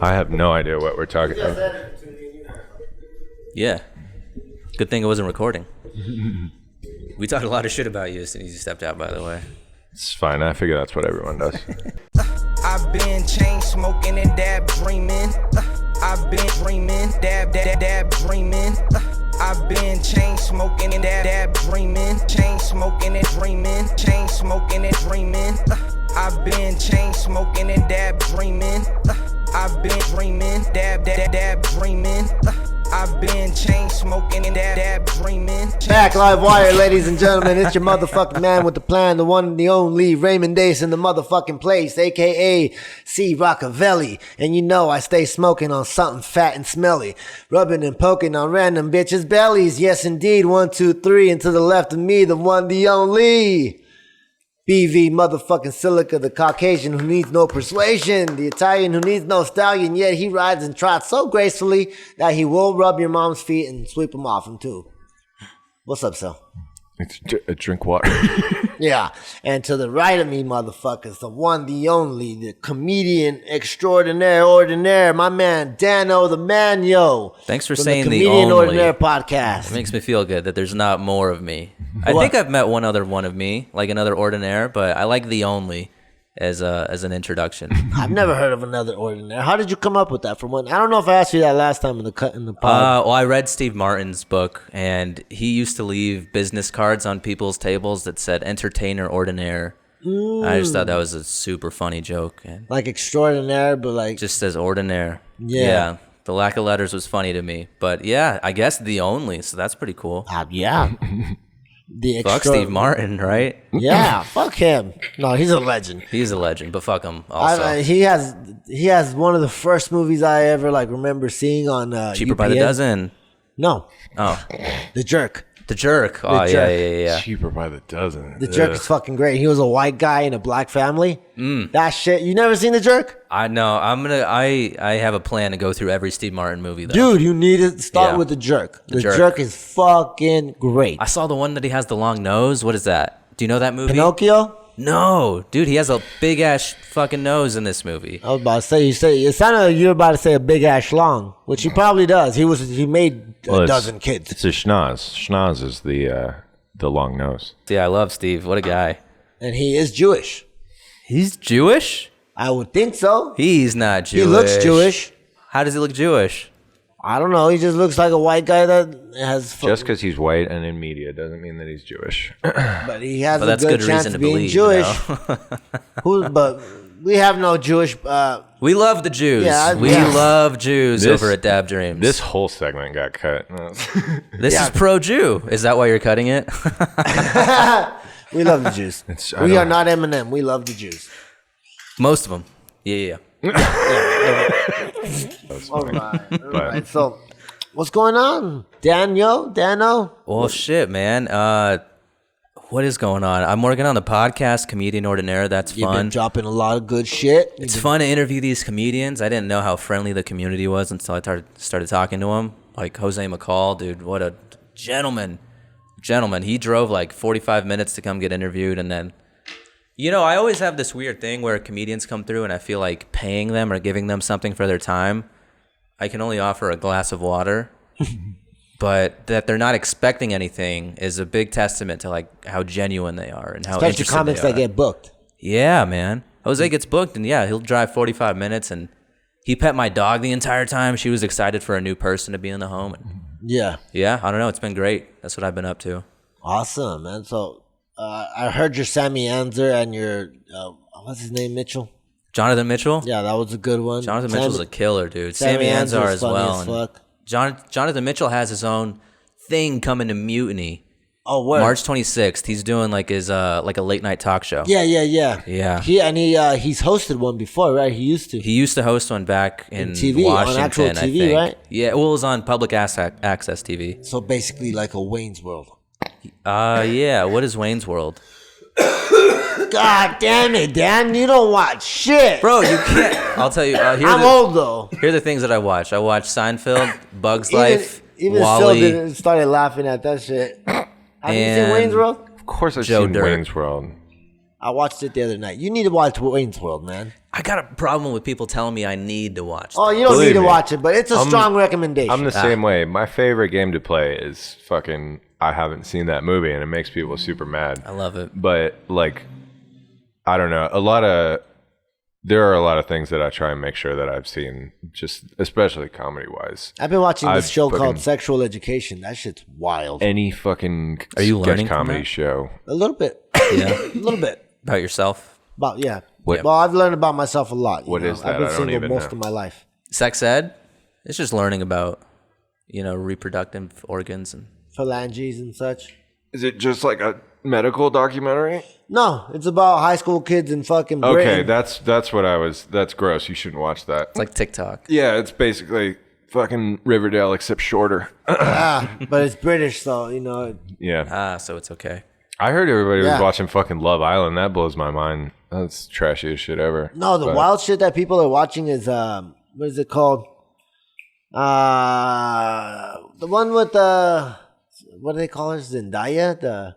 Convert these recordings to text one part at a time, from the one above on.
I have no idea what we're talking about. Yeah. Good thing I wasn't recording. We talked a lot of shit about you as soon as you stepped out, by the way. It's fine. I figure that's what everyone does. I've been chain smoking and dab dreaming. I've been dreaming, dab dreaming. I've been chain smoking and dab dreaming. Chain smoking and dreaming. Chain smoking and dreaming. I've been chain smoking and dab dreaming. I've been dreaming, dab dreaming. I've been chain smoking and dab dreaming. Back live wire, ladies and gentlemen. It's your motherfucking man with the plan, the one and the only Raymond Dace in the motherfucking place, aka C. Rockavelli. And you know I stay smoking on something fat and smelly, rubbing and poking on random bitches' bellies. Yes, indeed. 1, 2, 3, and to the left of me, the one, the only BV motherfucking Silica, the Caucasian who needs no persuasion, the Italian who needs no stallion, yet he rides and trots so gracefully that he will rub your mom's feet and sweep them off him too. What's up, Sal? Drink water. Yeah, and to the right of me, motherfuckers, the one, the only, the comedian extraordinaire, my man Dan.O, the man, yo. Thanks for from saying the Comedian only. Ordinaire podcast. It makes me feel good that there's not more of me. I think I've met one other one of me, like another ordinaire, but I like the only as an introduction. I've never heard of another ordinaire. How did you come up with that? From when? I don't know if I asked you that last time in the pod. Well, I read Steve Martin's book, and he used to leave business cards on people's tables that said "entertainer ordinaire." I just thought that was a super funny joke. And like extraordinaire, but like just says ordinaire. Yeah. The lack of letters was funny to me, but yeah, I guess the only. So that's pretty cool. Yeah. Fuck Steve Martin, right? Yeah, fuck him. No, he's a legend. He's a legend, but fuck him also. He has one of the first movies I ever like remember seeing on Cheaper UPN. by the dozen. No. Oh. The Jerk. The Jerk. Oh, Jerk. yeah. Cheaper by the dozen. The Jerk is fucking great. He was a white guy in a black family. That shit. You never seen The Jerk? I know. I have a plan to go through every Steve Martin movie, though. Dude, you need to start with The Jerk. The Jerk is fucking great. I saw the one that he has the long nose. What is that? Do you know that movie? Pinocchio? No. Dude, he has a big-ass fucking nose in this movie. I was about to say, it sounded like you were about to say a big ass schlong, which he probably does. He made a dozen kids. It's a schnoz. Schnoz is the long nose. Yeah, I love Steve. What a guy. And he is Jewish. He's Jewish? I would think so. He's not Jewish. He looks Jewish. How does he look Jewish? I don't know. He just looks like a white guy that has... Just because he's white and in media doesn't mean that he's Jewish. But he has that's a good good chance reason of to being believe, Jewish. You know? But we have no Jewish... We love the Jews. We love Jews over at Dab Dreams. This whole segment got cut. This is pro-Jew. Is that why you're cutting it? We love the Jews. We are not Eminem. We love the Jews. Most of them. Yeah. All right. So, what's going on? Dan.O? Well, shit, man. What is going on? I'm working on the podcast, Comedian Ordinaire. That's You've fun. been dropping a lot of good shit. It's fun to interview these comedians. I didn't know how friendly the community was until I started talking to them. Like Jose McCall, dude, what a gentleman. He drove like 45 minutes to come get interviewed. And then, I always have this weird thing where comedians come through and I feel like paying them or giving them something for their time. I can only offer a glass of water. But that they're not expecting anything is a big testament to like how genuine they are and how especially interested comics they are. that get booked. Yeah, man. Jose gets booked, and he'll drive 45 minutes, and he pet my dog the entire time. She was excited for a new person to be in the home. And Yeah, I don't know. It's been great. That's what I've been up to. awesome, man. So I heard your Sammy Anzer and your what's his name, Mitchell. Jonathan Mitchell. Yeah, that was a good one. Jonathan Mitchell's a killer, dude. Sammy Anzar as well. Fuck. Jonathan Mitchell has his own thing coming to Mutiny. Oh, word. March 26th. He's doing like his like a late night talk show. Yeah. Yeah. He's hosted one before, right? He used to. He used to host one back in TV, Washington, on actual I TV, think. right? Yeah, well, it was on public access TV. So basically like a Wayne's World. Yeah. What is Wayne's World? God damn it, Dan! You don't watch shit, Bro, you can't. I'll tell you. I'm old though. Here are the things that I watch. I watch Seinfeld, Bug's Life, even Wall-E. Phil didn't started laughing at that shit. Have you seen And- Wayne's World? Of course I've Joe seen Dirt. Wayne's World. I watched it the other night. You need to watch Wayne's World, man. I got a problem with people telling me I need to watch Oh, that. you don't Believe need to me. watch it, but it's a strong recommendation. I'm the same way. My favorite game to play is fucking. I haven't seen that movie, and it makes people super mad. I love it. But like, I don't know. There are a lot of things that I try and make sure that I've seen, just especially comedy wise. I've been watching this show called fucking- Sexual Education. That shit's wild. Any fucking Are you sketch learning from comedy that? show. A little bit. Yeah. A little bit. About yourself? About, yeah. What- Well, I've learned about myself a lot. What is that? I've been I don't single even most know. of my life. Sex ed? It's just learning about, reproductive organs and... Phalanges and such. Is it just like a medical documentary? No, it's about high school kids in fucking Okay, Britain. that's gross. You shouldn't watch that. It's like TikTok. Yeah, it's basically fucking Riverdale except shorter. But it's British, so, Yeah. So it's okay. I heard everybody Yeah. was watching fucking Love Island. That blows my mind. That's trashiest shit ever. No, the But- wild shit that people are watching is, what is it called? The one with what do they call her? Zendaya?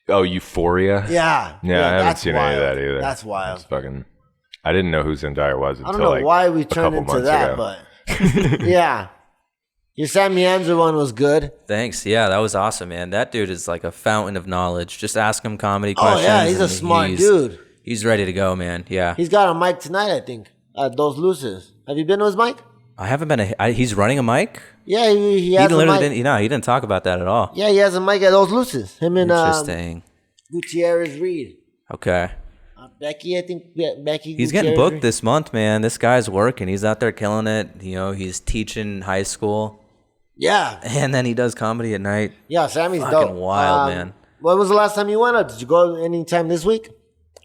Oh, Euphoria? Yeah. Yeah, I haven't that's seen wild. any of that either. That's wild. It's fucking. I didn't know who Zendaya was until I don't know like why we a turned couple into months that, ago. but yeah. Your Sammy Anzer one was good. Thanks. Yeah, that was awesome, man. That dude is like a fountain of knowledge. Just ask him comedy questions. Oh, yeah, he's a and smart dude. He's ready to go, man. Yeah. He's got a mic tonight, I think, at Dos Luces. Have you been to his mic? I haven't been he's running a mic? Yeah, he He has a literally mic. didn't, he didn't talk about that at all. Yeah, he has a mic at Dos Luces. Him and Interesting. Gutierrez Reed. Okay. Becky, I think. Becky. He's getting Gutierrez booked Reed. this month, man. This guy's working. He's out there killing it. He's teaching high school. Yeah. And then he does comedy at night. Yeah, Sammy's Fucking dope. wild, man. When was the last time you went up? Did you go anytime this week?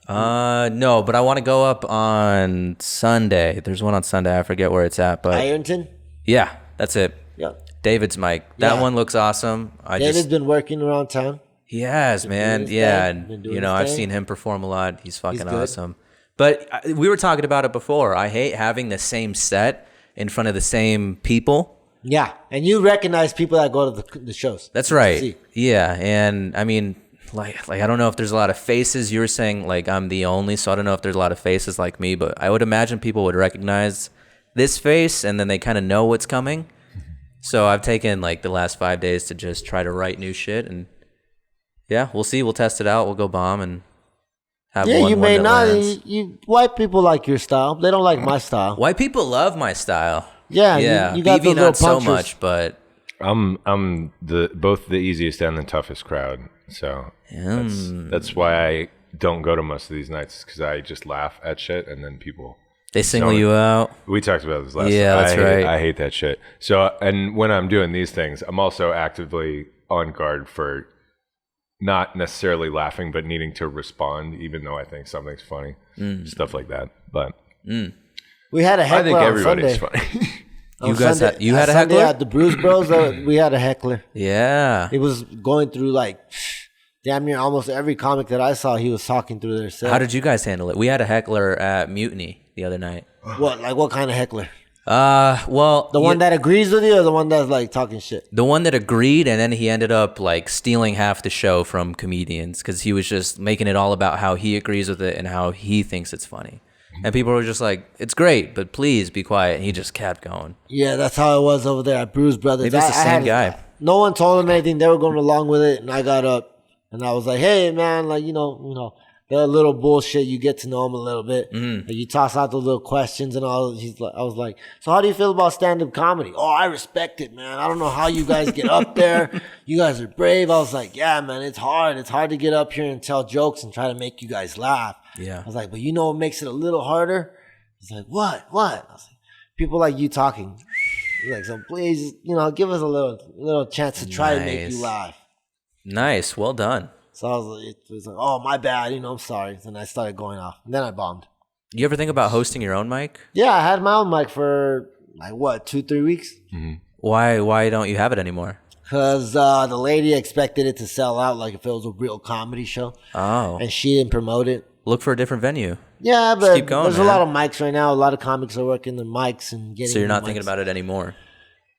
No, but I want to go up on Sunday. There's one on Sunday. I forget where it's at, but Ironton? yeah, that's it. Yeah. David's mic. That Yeah. one looks awesome. David's been working around town. He has, man. his Yeah, thing, been and doing his I've thing. seen him perform a lot. He's fucking good. awesome. But we were talking about it before. I hate having the same set in front of the same people. Yeah. And you recognize people that go to the shows. That's right. See. Yeah, and I mean, like I don't know if there's a lot of faces. You were saying like I'm the only, so I don't know if there's a lot of faces like me, but I would imagine people would recognize this face, and then they kind of know what's coming. So I've taken like the last 5 days to just try to write new shit, and yeah, we'll see. We'll test it out. We'll go bomb and have Yeah, one. you one may that not. lands. You white people like your style. They don't like my style. White people love my style. Yeah, Yeah, you got BB those little not so punchers. much, but I'm both the easiest and the toughest crowd. So that's why I don't go to most of these nights, because I just laugh at shit and then people. they single So- you out. We talked about this last Yeah, time. that's right. I hate that shit. So, and when I'm doing these things, I'm also actively on guard for not necessarily laughing, but needing to respond, even though I think something's funny. Stuff like that. But We had a I heckler think on everybody's Sunday. funny. On You guys Sunday- had- you had a Sunday heckler? at the Bruise Bros. We had a heckler. Yeah. He was going through like damn near almost every comic that I saw. He was talking through their set. How did you guys handle it? We had a heckler at Mutiny the other night. What kind of heckler? Well, The one that agrees with you, or the one that's like talking shit? the one that agreed, and then he ended up like stealing half the show from comedians because he was just making it all about how he agrees with it and how he thinks it's funny. And people were just like, "It's great, but please be quiet." And he just kept going. Yeah, that's how it was over there at Bruise Brothers. Maybe it's the same guy. No one told him anything. They were going along with it, and I got up and I was like, "Hey, man, like you know, the little bullshit. You get to know him a little bit. Like, you toss out the little questions and all." I was like, "So how do you feel about stand-up comedy?" "Oh, I respect it, man. I don't know how you guys get up there. You guys are brave." I was like, "Yeah, man, it's hard. It's hard to get up here and tell jokes and try to make you guys laugh." Yeah. I was like, "But you know what makes it a little harder?" He's like, "What? What?" I was like, "People like you talking." He's like, "So please, give us a little chance to try to make you Nice. laugh." Nice, well done. So I was like, it was like, "Oh, my bad. I'm sorry." And I started going off. And then I bombed. You ever think about hosting your own mic? Yeah, I had my own mic for like 2-3 weeks. Why don't you have it anymore? Because the lady expected it to sell out like if it was a real comedy show. Oh, And she didn't promote it. look for a different venue. Yeah, but keep going, there's man. a lot of mics right now. A lot of comics are working their mics and getting So you're not mics. thinking about it anymore.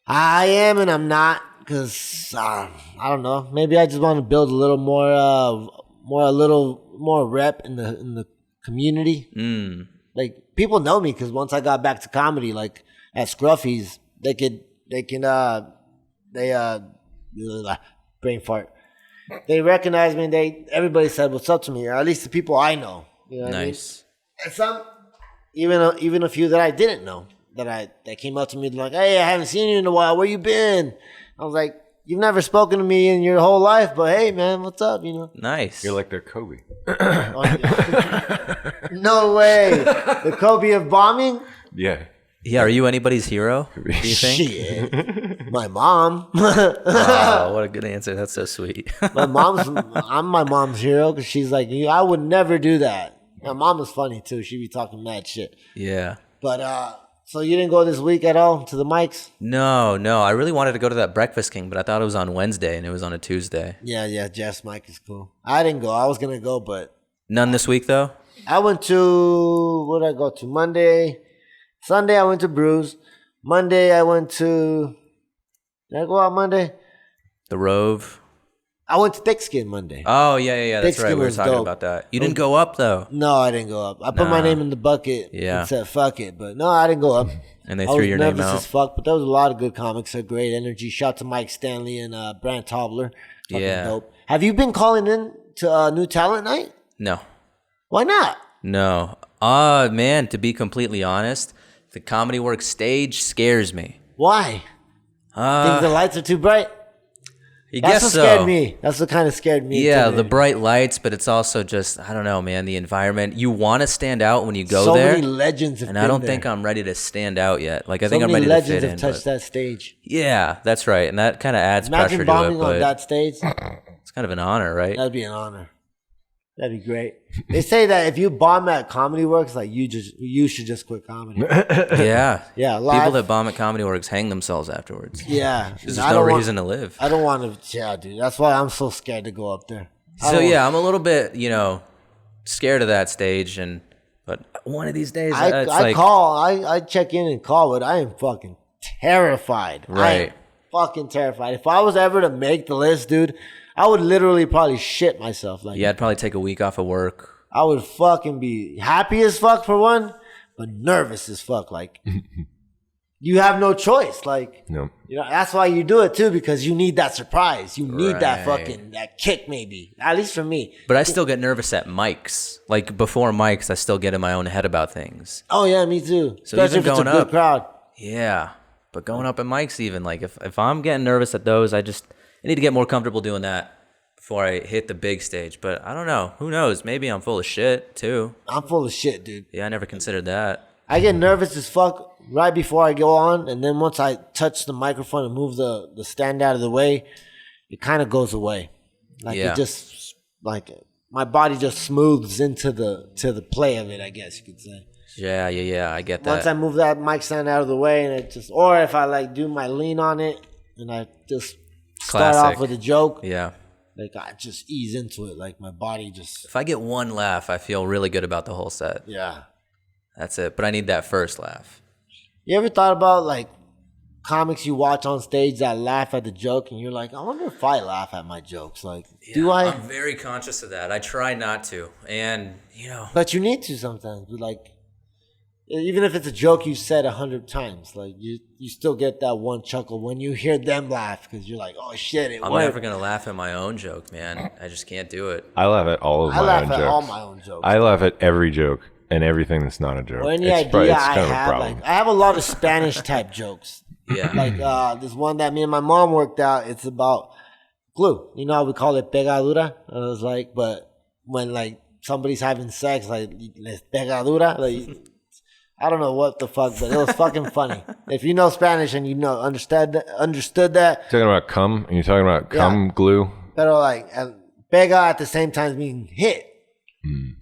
I am and I'm not, because I don't know. Maybe I just want to build a little a little more rep in the community. Like people know me because once I got back to comedy, like at Scruffy's, they brain fart. They recognize me and everybody said what's up to me, or at least the people I know. You know what Nice. I mean? And some, even a few that I didn't know that came up to me like, hey, I haven't seen you in a while. Where you been? I was like, you've never spoken to me in your whole life, but hey, man, what's up? You know. Nice. You're like their Kobe. No way. The Kobe of bombing? Yeah. Yeah, are you anybody's hero, do you think? Shit. My mom. Oh, what a good answer. That's so sweet. I'm my mom's hero because she's like, I would never do that. My mom was funny too. She'd be talking mad shit. Yeah. But so you didn't go this week at all to the mics? No. I really wanted to go to that Breakfast King, but I thought it was on Wednesday and it was on a Tuesday. Yeah. Jeff's mic is cool. I didn't go. I was gonna go, but None this week though? I went to what did I go to? Sunday I went to Brews. Monday I went to. Did I go out Monday? The Rove. I went to Thick Skin Monday. Oh, yeah. That's Thick right. Skin We were was talking dope. about that. You didn't go up though. No, I didn't go up. I put my name in the bucket and said fuck it. But no, I didn't go up. And they I threw was your name nervous out. as fuck, but there was a lot of good comics. A great energy. Shout to Mike Stanley and Brant Tobler. Fucking dope. Have you been calling in to New Talent Night? No. Why not? No. Man, to be completely honest, the Comedy Works stage scares me. Why? Think the lights are too bright? I That's guess what so. scared me. That's what kind of scared me. Yeah, today. the bright lights, but it's also just, I don't know, man, the environment. You want to stand out when you go so there. many legends have and been I don't there. think I'm ready to stand out yet. Like, I So think I'm many ready to fit legends in. have touched but- that stage. Yeah, that's right. And that kind of adds Imagine pressure to it, bombing on but that stage. it's kind of an honor, right? That'd be an honor. That'd be great. They say that if you bomb at Comedy Works, like you should just quit comedy. Yeah. Yeah, live. People that bomb at Comedy Works hang themselves afterwards. Yeah, There's no reason to live. I don't want to. Yeah, dude. That's why I'm so scared to go up there. So yeah, I'm a little bit, scared of that stage, but one of these days, it's I like call. I check in and call, but I am fucking terrified. I am Right. fucking terrified. If I was ever to make the list, dude, I would literally probably shit myself. Like, yeah, I'd probably take a week off of work. I would fucking be happy as fuck for one, but nervous as fuck. Like, you have no choice. Like, No. that's why you do it too, because you need that surprise. You need that Right. fucking that kick, maybe. At least for me. But I still get nervous at mics. Like before mics, I still get in my own head about things. Oh yeah, me too. So Especially even if it's a going good up- crowd. Yeah, but going up at mics, even like if I'm getting nervous at those, I need to get more comfortable doing that before I hit the big stage. But I don't know. Who knows? Maybe I'm full of shit too. I'm full of shit, dude. Yeah, I never considered that. I get nervous as fuck right before I go on, and then once I touch the microphone and move the stand out of the way, it kind of goes away. Like Yeah. it just like my body just smooths into the play of it, I guess you could say. Yeah, I get that. Once I move that mic stand out of the way, and it just, or if I like do my lean on it, and I just start Classic. off with a joke, Yeah. like I just ease into it, like my body just, If I get one laugh, I feel really good about the whole set. yeah. That's it. But I need that first laugh. You ever thought about like comics you watch on stage that laugh at the joke, and you're like, I wonder if I laugh at my jokes. Like, do I? I'm very conscious of that. I try not to. And, But you need to sometimes. But like, even if it's a joke you said 100 times, like you still get that one chuckle when you hear them laugh, because you're like, oh shit, it I'm worked. never going to laugh at my own joke, man. I just can't do it. I laugh at all of I my laugh own at jokes. all my own jokes. I laugh at every joke and everything that's not a joke. Or any it's idea it's I kind of a have, problem. like I have a lot of Spanish type jokes. Yeah. Like this one that me and my mom worked out. It's about glue. You know how we call it pegadura? I was like, but when like somebody's having sex, like les pegadura, like I don't know what the fuck, but it was fucking funny. If you know Spanish and you understood that, Talking about cum, and you're talking about cum glue. pero like and pega at the same time meaning hit.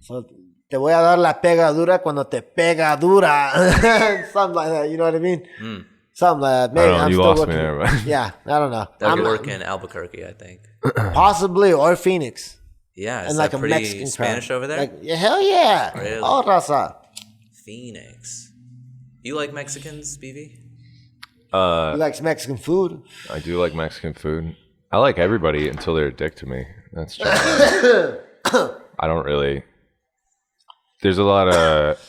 So te voy a dar la pegadura cuando te pega dura. Something like that, you know what I mean? Something like that. Maybe I don't know, I'm you still lost me working. there, but- Yeah, I don't know. That would I'm- work in Albuquerque, I think. Possibly, or Phoenix. Yeah. Is And that like a pretty Mexican Spanish crowd. over there? Like, yeah, hell yeah. Really? Oh, raza. Phoenix. You like Mexicans, BB? He likes Mexican food. I do like Mexican food. I like everybody until they're a dick to me. That's just I don't really. There's a lot of.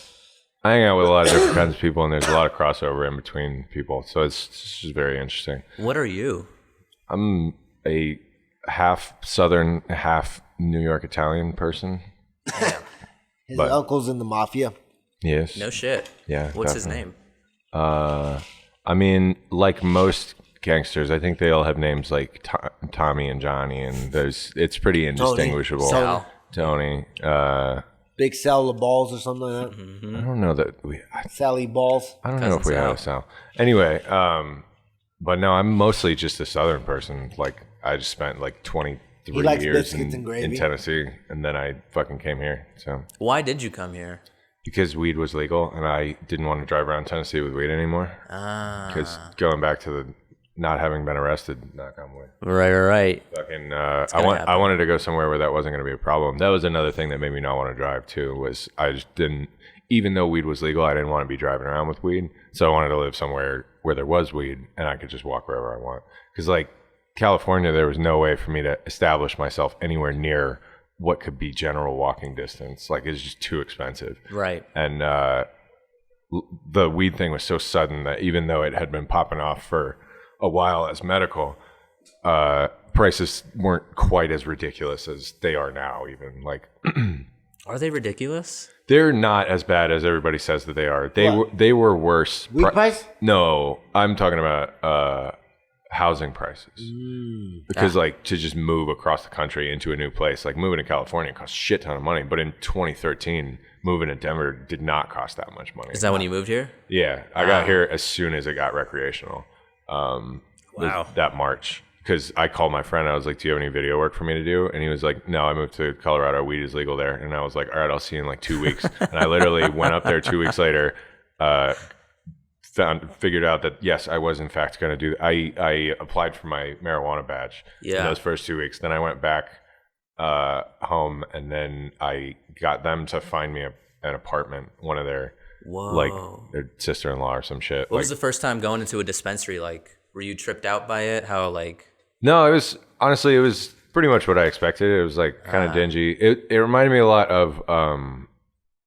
I hang out with a lot of different kinds of people, and there's a lot of crossover in between people. So it's just very interesting. What are you? I'm a half Southern, half New York Italian person. Damn. His uncle's in the mafia. Yes. No shit. Yeah. What's definitely. his name? I mean, like most gangsters, I think they all have names like Tommy and Johnny, and it's pretty indistinguishable. Tony. Big Sal Balls or something like that. Mm-hmm. I don't know that Sally Balls. I don't know if we have a Sal. Anyway, but no, I'm mostly just a Southern person. Like I just spent like 23 years in Tennessee, and then I fucking came here. So why did you come here? Because weed was legal, and I didn't want to drive around Tennessee with weed anymore. Because going back to the not having been arrested, knock on wood. Right. Fucking, I wanted to go somewhere where that wasn't going to be a problem. That was another thing that made me not want to drive too. Was I just didn't, even though weed was legal, I didn't want to be driving around with weed. So I wanted to live somewhere where there was weed, and I could just walk wherever I want. Because like California, there was no way for me to establish myself anywhere near what could be general walking distance. Like it's just too expensive. Right. And the weed thing was so sudden that even though it had been popping off for a while as medical, prices weren't quite as ridiculous as they are now. Even like, are they ridiculous? They're not as bad as everybody says that they are. They were worse. Weed price? No, I'm talking about housing prices. Because like to just move across the country into a new place, like moving to California costs a shit ton of money. But in 2013, moving to Denver did not cost that much money. Is that when you moved here? Yeah, I got here as soon as it got recreational. Wow. That March. Because I called my friend. I was like, do you have any video work for me to do? And he was like, no, I moved to Colorado. Weed is legal there. And I was like, all right, I'll see you in like 2 weeks. And I literally went up there 2 weeks later, figured out that, yes, I was in fact going to do. I applied for my marijuana badge in those first 2 weeks. Then I went back home, and then I got them to find me an apartment, one of their, like their sister-in-law or some shit. What was the first time going into a dispensary like? Were you tripped out by it? How like? No, it was pretty much what I expected. It was like kind of dingy. It reminded me a lot of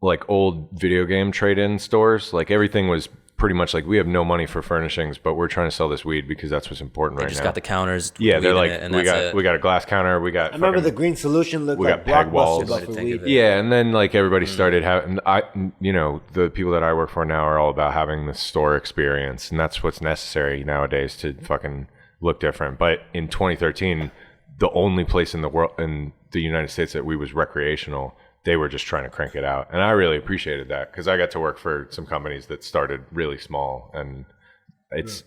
like old video game trade-in stores. Like everything was pretty much like, we have no money for furnishings, but we're trying to sell this weed because that's what's important right now. Just got the counters. Yeah, they're like, we got a glass counter. I remember the green solution looked like peg walls. Blockbuster. Yeah, and then like everybody started having, the people that I work for now are all about having the store experience, and that's what's necessary nowadays to fucking look different. But in 2013, the only place in the world, in the United States, that weed was recreational, they were just trying to crank it out. And I really appreciated that, because I got to work for some companies that started really small, and it's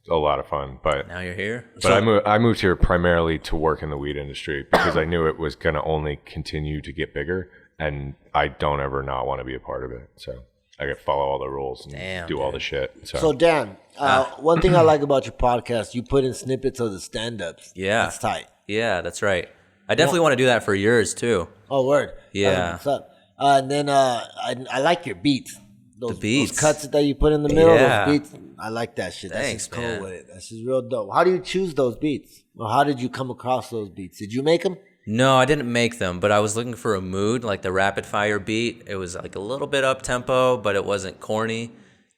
a lot of fun. But now you're here. But I moved here primarily to work in the weed industry because I knew it was going to only continue to get bigger, and I don't ever not want to be a part of it. So I got to follow all the rules and do all the shit. So Dan, one thing I like about your podcast, you put in snippets of the stand-ups. Yeah. That's tight. Yeah, that's right. I definitely want to do that for yours too. Oh, word. Yeah. What's up? And then I like your beats. Those cuts that you put in the middle, those beats. I like that shit. Thanks, that's man. cool with it. That's just real dope. How do you choose those beats? Or how did you come across those beats? Did you make them? No, I didn't make them, but I was looking for a mood, like the rapid fire beat. It was like a little bit up tempo, but it wasn't corny.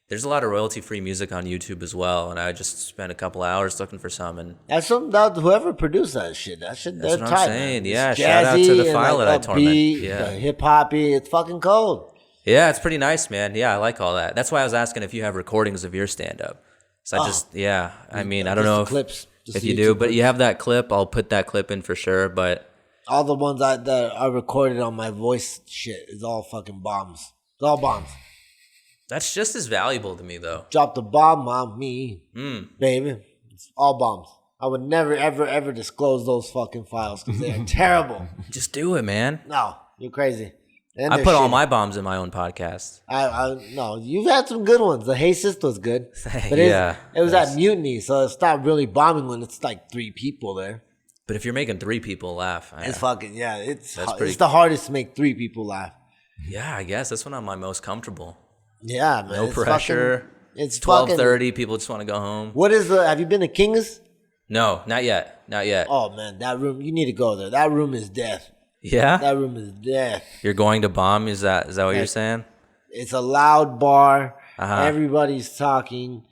There's a lot of royalty-free music on YouTube as well, and I just spent a couple hours looking for some. And that's something that whoever produced that shit, that's they're what tight, I'm saying. Man. Yeah, shout out to the file that I torment. Yeah, hip-hoppy, it's fucking cold. Yeah, it's pretty nice, man. Yeah, I like all that. That's why I was asking if you have recordings of your stand-up. So I mean, I don't know if you do, but you have that clip. I'll put that clip in for sure, but all the ones that I recorded on my voice shit is all fucking bombs. It's all bombs. That's just as valuable to me, though. Drop the bomb on me, baby. It's all bombs. I would never, ever, ever disclose those fucking files because they're terrible. Just do it, man. No, you're crazy. I put all my bombs in my own podcast. No, you've had some good ones. The Hey Sis was good. But it was at Mutiny, so it's not really bombing when it's like 3 people there. But if you're making 3 people laugh, it's fucking, it's the hardest to make 3 people laugh. Yeah, I guess that's when I'm my most comfortable. Yeah, man. No pressure. It's 12:30. People just want to go home. Have you been to King's? No, not yet. Not yet. Oh, man. That room, you need to go there. That room is death. Yeah? That room is death. You're going to bomb? Is that what you're saying? It's a loud bar. Uh-huh. Everybody's talking.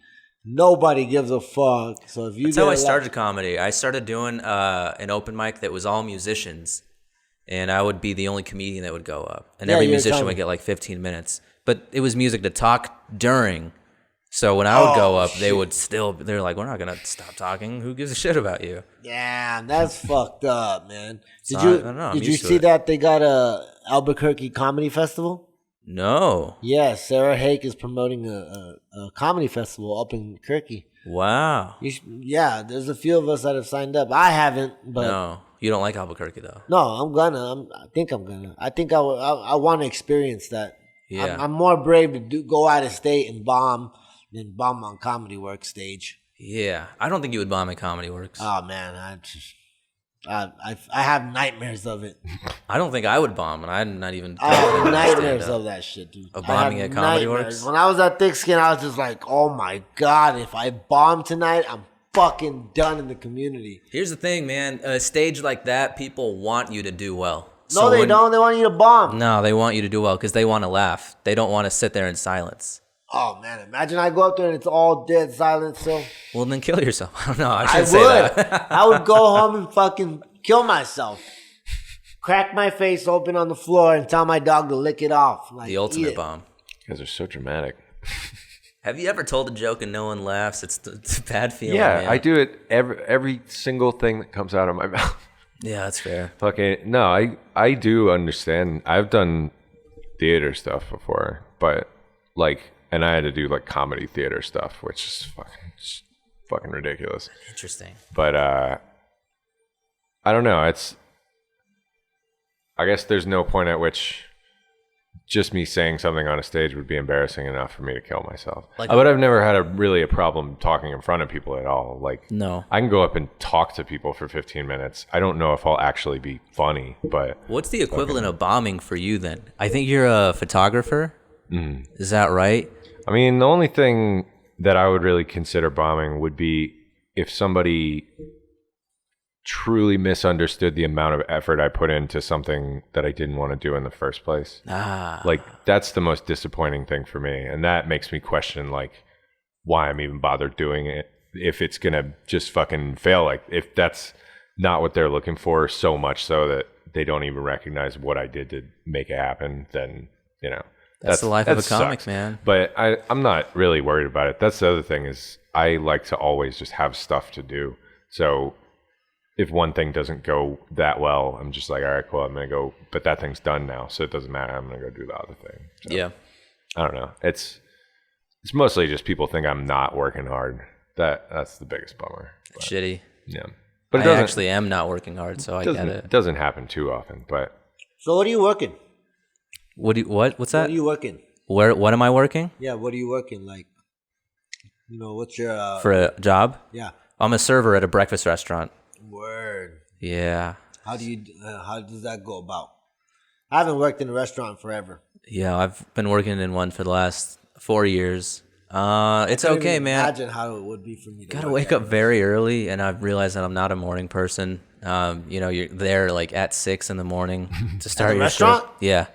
Nobody gives a fuck. So if you That's how I started comedy. I started doing an open mic that was all musicians, and I would be the only comedian that would go up. And every musician would get like 15 minutes. But it was music to talk during. So when I would go up, they're like, we're not going to stop talking. Who gives a shit about you? Damn, that's fucked up, man. Did you see that they got a Albuquerque Comedy Festival? No. Yeah, Sarah Hake is promoting a comedy festival up in Kirky. Wow. Yeah, there's a few of us that have signed up. I haven't, but No, you don't like Albuquerque though. no, I'm gonna. I think I'm gonna. I think I want to experience that. Yeah. I'm more brave to go out of state and bomb than bomb on Comedy Works stage. Yeah, I don't think you would bomb at Comedy Works. Oh man, I have nightmares of it. I don't think I would bomb, and I'm not even. I have nightmares of that shit, dude. Of bombing at Comedy nightmares. Works? When I was at Thick Skin, I was just like, oh my God, if I bomb tonight, I'm fucking done in the community. Here's the thing, man. A stage like that, people want you to do well. No, they don't. They want you to bomb. No, they want you to do well because they want to laugh. They don't want to sit there in silence. Oh man, imagine I go up there and it's all dead silence. So Well, then kill yourself. I don't know. I I should say would. that. I would go home and fucking kill myself. Crack my face open on the floor and tell my dog to lick it off. Like, The ultimate bomb. You guys are so dramatic. Have you ever told a joke and no one laughs? It's a bad feeling. Yeah, man. I do it every single thing that comes out of my mouth. Yeah, that's fair. Fucking no, I do understand. I've done theater stuff before, but like, and I had to do like comedy theater stuff, which is fucking ridiculous. Interesting. But I don't know. I guess there's no point at which just me saying something on a stage would be embarrassing enough for me to kill myself. But I've never had really a problem talking in front of people at all. Like, No. I can go up and talk to people for 15 minutes. I don't know if I'll actually be funny, but What's the equivalent of bombing for you then? I think you're a photographer. Is that right? I mean, the only thing that I would really consider bombing would be if somebody truly misunderstood the amount of effort I put into something that I didn't want to do in the first place. Like, that's the most disappointing thing for me. And that makes me question, like, why I'm even bothered doing it if it's going to just fucking fail. Like, if that's not what they're looking for, so much so that they don't even recognize what I did to make it happen, then, you know. That's the life of a comic, sucks. man. But I'm not really worried about it. That's the other thing is I like to always just have stuff to do. So if one thing doesn't go that well, I'm just like, all right, cool, I'm going to go. But that thing's done now, so it doesn't matter. I'm going to go do the other thing. So, Yeah. I don't know. It's mostly just people think I'm not working hard. That's the biggest bummer. But, Shitty. yeah. But I actually am not working hard, so I get it. It doesn't happen too often, but So what are you working? What's What that? are you working? What am I working? Yeah, what are you working? Like, what's your For a job? yeah. I'm a server at a breakfast restaurant. Word. Yeah. How does that go about? I haven't worked in a restaurant forever. Yeah, I've been working in one for the last 4 years. It's okay, man. Imagine how it would be for me. Gotta wake up very early, and I've realized that I'm not a morning person. You're there like at 6 in the morning to start your restaurant? shift. Yeah,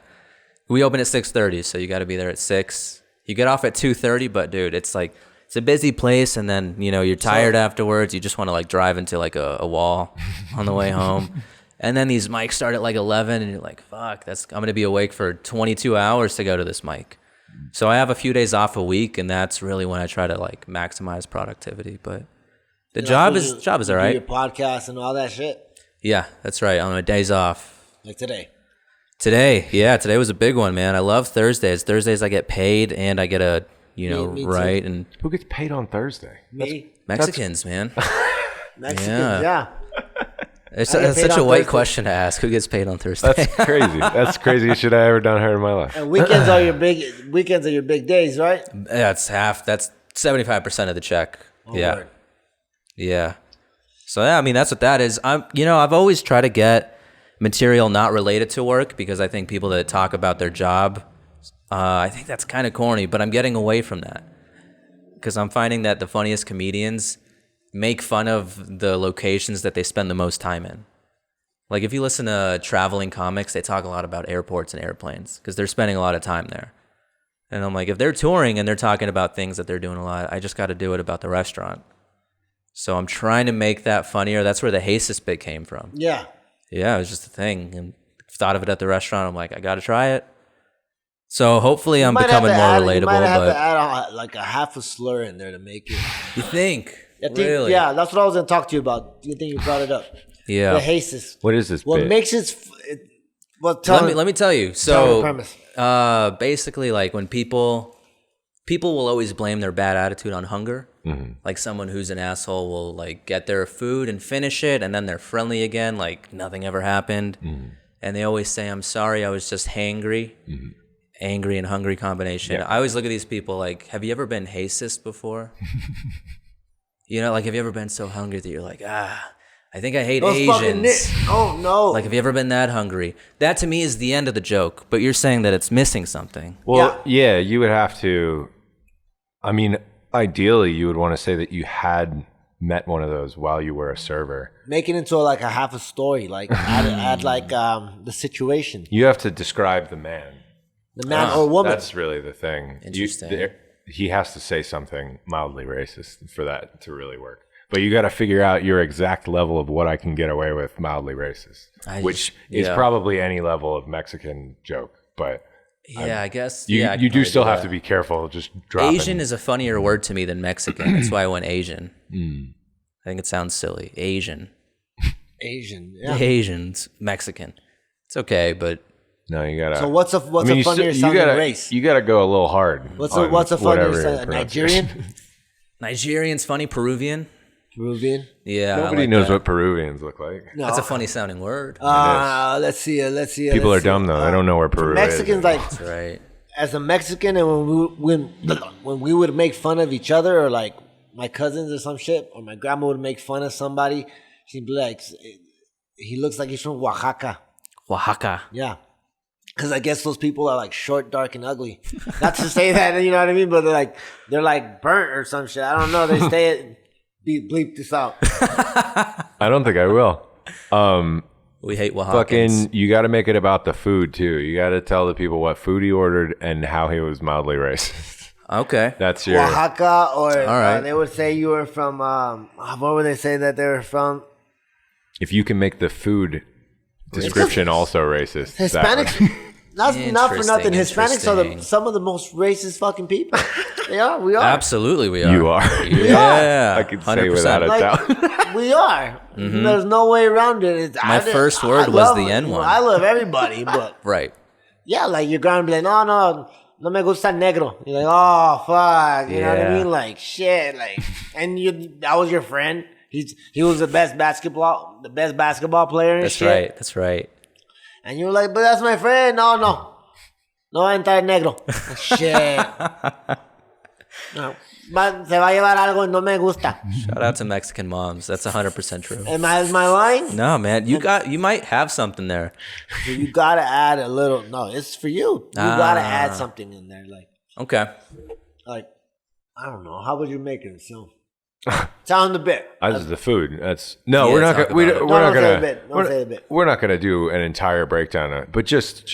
we open at 6:30, so you got to be there at 6. You get off at 2:30, but dude, it's like it's a busy place, and then you're tired afterwards. You just want to like drive into like a wall on the way home. And then these mics start at like 11, and you're like, fuck, I'm gonna be awake for 22 hours to go to this mic. So I have a few days off a week, and that's really when I try to like maximize productivity. But the job is all right. Your podcast and all that shit. Yeah, that's right. On my days off. Like today. Today was a big one, man. I love Thursdays. Thursdays I get paid, and I get a Me right too. and who gets paid on Thursday? Me. Mexicans, man. Mexicans, yeah. It's I get paid such a on white Thursday. question to ask. Who gets paid on Thursday? That's crazy. That's the craziest shit I ever done heard in my life. And weekends are your big days, right? That's 75% of the check. Yeah. Word. Yeah. So yeah, I mean that's what that is. I've always tried to get material not related to work because I think people that talk about their job, I think that's kind of corny, but I'm getting away from that. Because I'm finding that the funniest comedians make fun of the locations that they spend the most time in. Like if you listen to traveling comics, they talk a lot about airports and airplanes because they're spending a lot of time there. And I'm like, if they're touring and they're talking about things that they're doing a lot, I just got to do it about the restaurant. So I'm trying to make that funnier. That's where the racist bit came from. Yeah. Yeah, it was just a thing. And thought of it at the restaurant. I'm like, I got to try it. So hopefully I'm becoming more relatable. You might have to add like a half a slur in there to make it. You think? Really? Yeah, that's what I was going to talk to you about. Do you think you brought it up? Yeah. The racist. What is this What bit? makes it... Let me tell you. So basically like when people will always blame their bad attitude on hunger. Mm-hmm. Like someone who's an asshole will like get their food and finish it and then they're friendly again like nothing ever happened. Mm-hmm. And they always say, I'm sorry, I was just hangry. Mm-hmm. Angry and hungry combination. Yeah. I always look at these people like, have you ever been racist before? You know, like have you ever been so hungry that you're like, I think I hate Asians. Oh no. Like have you ever been that hungry? That to me is the end of the joke, but you're saying that it's missing something. Well, yeah, you would have to, I mean, ideally you would want to say that you had met one of those while you were a server. Make it into like a half a story, like add like the situation. You have to describe the man. The man or woman. That's really the thing. Interesting. He has to say something mildly racist for that to really work. But you got to figure out your exact level of what I can get away with mildly racist, which is probably any level of Mexican joke. But I guess you do still have to be careful. Just dropping. Asian is a funnier word to me than Mexican. That's why I went Asian. I think it sounds silly. Asian. Yeah. Asians, Mexican. It's okay, but. No, you gotta. So what's a funnier sounding race? You gotta go a little hard. What's a funnier sounding Nigerian? Nigerian's funny. Peruvian. Yeah. Nobody knows what Peruvians look like. No. That's a funny sounding word. Let's see it. People are dumb though. They don't know where Peru Mexicans is. like. That's right. As a Mexican, and when we would make fun of each other, or like my cousins or some shit, or my grandma would make fun of somebody, she'd be like, "He looks like he's from Oaxaca." Yeah. Because I guess those people are like short, dark, and ugly. Not to say that, you know what I mean? But they're like burnt or some shit. I don't know. They stay bleep this out. I don't think I will. We hate Oaxacans. Fucking, you got to make it about the food too. You got to tell the people what food he ordered and how he was mildly racist. Okay. That's your Oaxaca, or all right. They would say you were from. What would they say that they were from? If you can make the food description also racist. Hispanics, not for nothing. Hispanics are some of the most racist fucking people. They are. We are. Absolutely, we are. You are. Yeah. I can say without a doubt. We are. Mm-hmm. There's no way around it. My first word was the N one. I love everybody, but right. Yeah, like you're gonna be like, no me gusta negro. You're like, oh fuck, you know what I mean? Like shit, like, and that was your friend. He was the best basketball player and shit. That's right. And you were like, but that's my friend. No entra negro. Shit. No. Se va a llevar algo y no me gusta. Shout out to Mexican moms. That's 100% true. Am I lying? No, man. You might have something there. You gotta add a little. No, it's for you. You gotta add something in there, like. Okay. Like, I don't know. How would you make it? So. Sound the bit. That's the food. We're not gonna do an entire breakdown of it, but just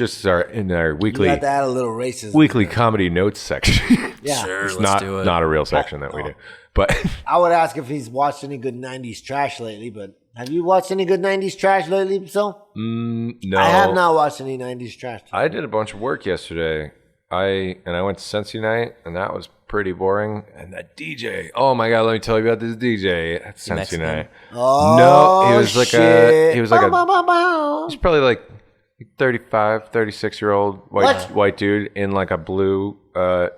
in our weekly. You have to add a little racism. Weekly comedy notes section. Yeah, sure. It's let's do it. Not a real section that we do. But I would ask if he's watched any good '90s trash lately. But have you watched any good '90s trash lately, so? No, I have not watched any '90s trash. I did a bunch of work yesterday. I went to Sensi night, and that was pretty boring. And that DJ, oh my god, let me tell you about this DJ at Sensi night. Oh, no, he was like he's probably like 35, 36-year-old white dude in like a blue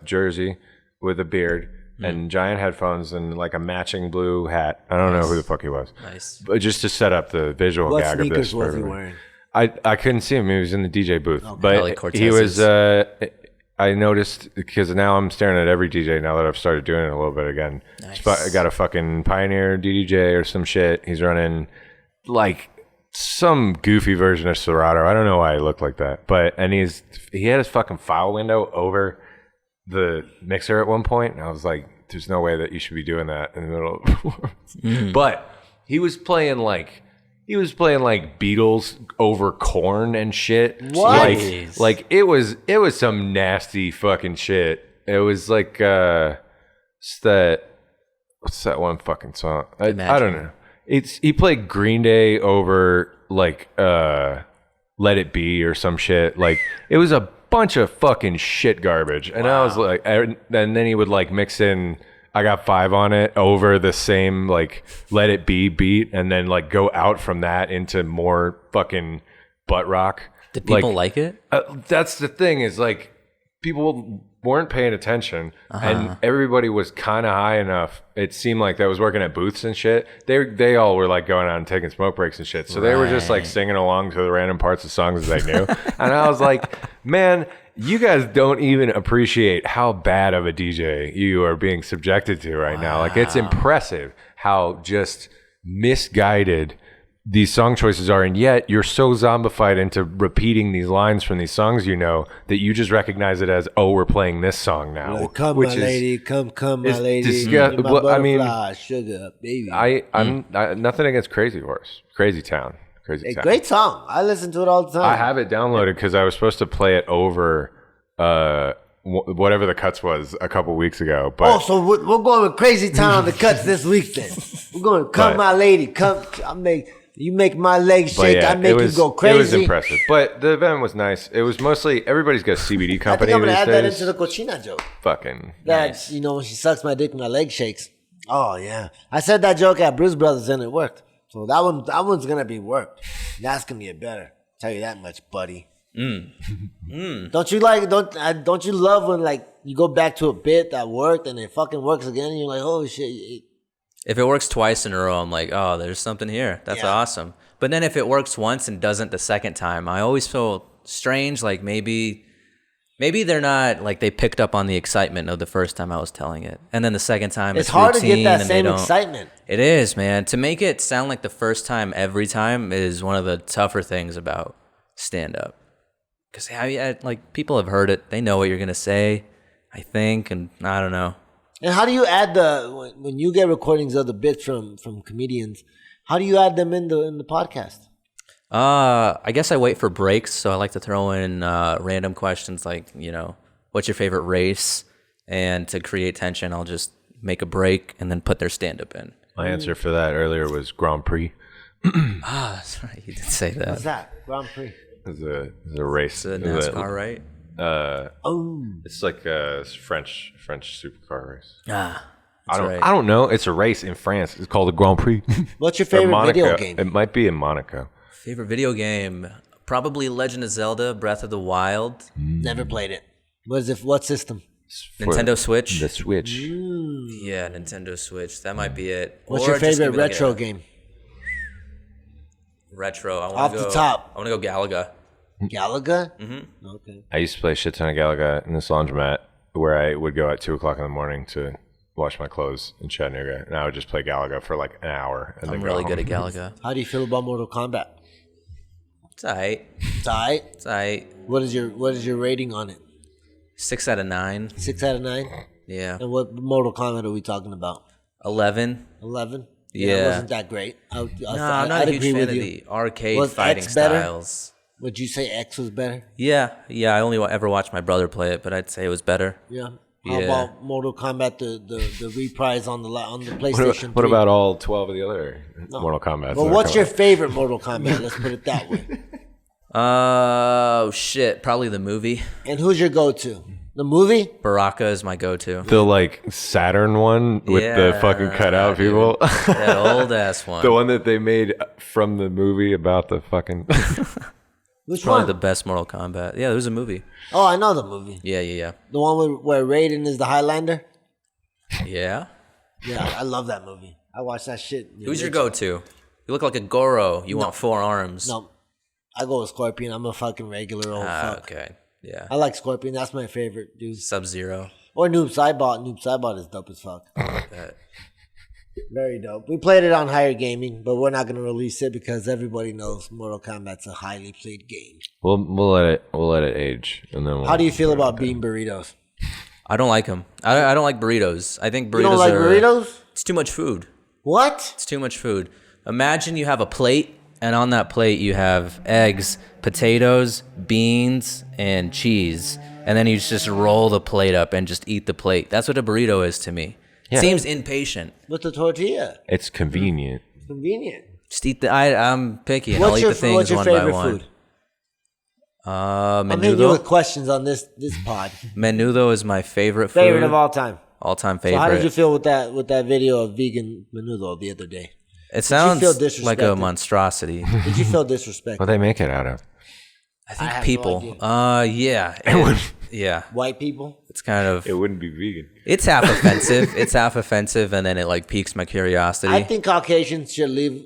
jersey with a beard and giant headphones and like a matching blue hat. I don't know who the fuck he was. Nice. But just to set up the visual What gag of this. What sneakers was he wearing? I couldn't see him. He was in the DJ booth. Probably But Cortez's. he was... I noticed, because now I'm staring at every DJ now that I've started doing it a little bit again. Nice. I got a fucking Pioneer DDJ or some shit. He's running like some goofy version of Serato. I don't know why he looked like that. And he had his fucking file window over the mixer at one point. And I was like, there's no way that you should be doing that in the middle of But he was playing like He was playing like Beatles over Corn and shit. What? Like it was some nasty fucking shit. It was like what's that one fucking song? I don't know. He played Green Day over like Let It Be or some shit. Like it was a bunch of fucking shit garbage. And I was like, and then he would like mix in I Got 5 on it over the same like Let It Be beat, and then like go out from that into more fucking butt rock. Did people like it? That's the thing, is like people weren't paying attention, and everybody was kind of high enough. It seemed like that was working at booths and shit. They all were like going out and taking smoke breaks and shit. So they were just like singing along to the random parts of songs that they knew. And I was like, man, you guys don't even appreciate how bad of a DJ you are being subjected to right now. Like, it's impressive how just misguided these song choices are, and yet you're so zombified into repeating these lines from these songs, you know, that you just recognize it as, oh, we're playing this song now. Like, come, my lady, come, my lady. Well, I mean, sugar, baby. I'm nothing against Crazy Horse, Crazy Town. Great song. I listen to it all the time. I have it downloaded because I was supposed to play it over whatever the cuts was a couple weeks ago. But so we're going with Crazy Town on the cuts this week then. We're going to come, my lady, come. You make my legs shake. I make you go crazy. It was impressive, but the event was nice. It was mostly everybody's got a CBD company. I think I'm gonna add that into the cochina joke. Fucking nice. You know, when she sucks my dick, my leg shakes. Oh yeah, I said that joke at Bruce Brothers and it worked. So that one's gonna be worked. That's gonna be better. Tell you that much, buddy. Don't you love when like you go back to a bit that worked and it fucking works again and you're like, oh shit. If it works twice in a row, I'm like, oh, there's something here. That's awesome. But then if it works once and doesn't the second time, I always feel strange. Like maybe they're not, like they picked up on the excitement of the first time I was telling it. And then the second time it's hard to routine get that same excitement. It is, man. To make it sound like the first time every time is one of the tougher things about stand-up. Because like people have heard it. They know what you're going to say, I think, and I don't know. And how do you add when you get recordings of the bits from comedians? How do you add them in the podcast? I guess I wait for breaks, so I like to throw in random questions like, you know, what's your favorite race? And to create tension, I'll just make a break and then put their stand-up in. My answer for that earlier was Grand Prix. That's right. You did say that. What's that? Grand Prix. It's a race. It's a NASCAR, right? It's like a French supercar race. Right. I don't know. It's a race in France. It's called the Grand Prix. What's your favorite video game? It might be in Monaco. Favorite video game? Probably Legend of Zelda: Breath of the Wild. Never played it. What system? Nintendo Switch. The Switch. Yeah, Nintendo Switch. That might be it. What's your favorite retro game? Retro. Off the top. I want to go Galaga. Galaga? Mm-hmm. Okay. I used to play a shit ton of Galaga in this laundromat where I would go at 2:00 in the morning to wash my clothes in Chattanooga, and I would just play Galaga for like an hour. And I'm really good at Galaga. How do you feel about Mortal Kombat? It's alright. It's alright? It's alright. What is your rating on it? 6 out of 9. 6 out of 9? Yeah. And what Mortal Kombat are we talking about? 11. 11? Yeah. It wasn't that great. I'm not a huge fan of the arcade fighting styles. Would you say X was better? Yeah. I only ever watched my brother play it, but I'd say it was better. Yeah. How about Mortal Kombat, the reprise on the PlayStation 3? What about all 12 of the other Mortal Kombat? Well, what's your favorite Mortal Kombat? Let's put it that way. Oh, shit. Probably the movie. And who's your go-to? The movie? Baraka is my go-to. The like Saturn one with the fucking cutout people. That old-ass one. The one that they made from the movie about the fucking... Which Probably one? the best Mortal Kombat. Yeah, there was a movie. Oh, I know the movie. Yeah. The one where Raiden is the Highlander? Yeah? Yeah, I love that movie. I watched that shit. Who's your go-to? You look like a Goro. You want 4 arms. No. I go with Scorpion. I'm a fucking regular old fuck. Okay. Yeah. I like Scorpion. That's my favorite, dude. Sub-Zero. Or Noob Saibot. Noob Saibot is dope as fuck. I like that. Very dope. We played it on Higher Gaming, but we're not going to release it because everybody knows Mortal Kombat's a highly played game. We'll let it age, and then. How do you feel about bean burritos? I don't like them. I don't like burritos. I think burritos You don't like burritos? It's too much food. What? It's too much food. Imagine you have a plate and on that plate you have eggs, potatoes, beans, and cheese, and then you just roll the plate up and just eat the plate. That's what a burrito is to me. Yeah. Seems impatient. With the tortilla. It's convenient. It's convenient. Just eat the. I'm picky, and I'll eat the things what's your one favorite by one. food? Menudo. I'm hitting you with questions on this pod. Menudo is my favorite food. Favorite of all time. All-time favorite. So how did you feel with that video of vegan menudo the other day? It sounds feel like a disrespected? monstrosity. Did you feel disrespected? What do they make it out of? I think have people. no Yeah. Yeah. White people? It's kind of. It wouldn't be vegan. It's half offensive. It's half offensive, and then it like piques my curiosity. I think Caucasians should leave.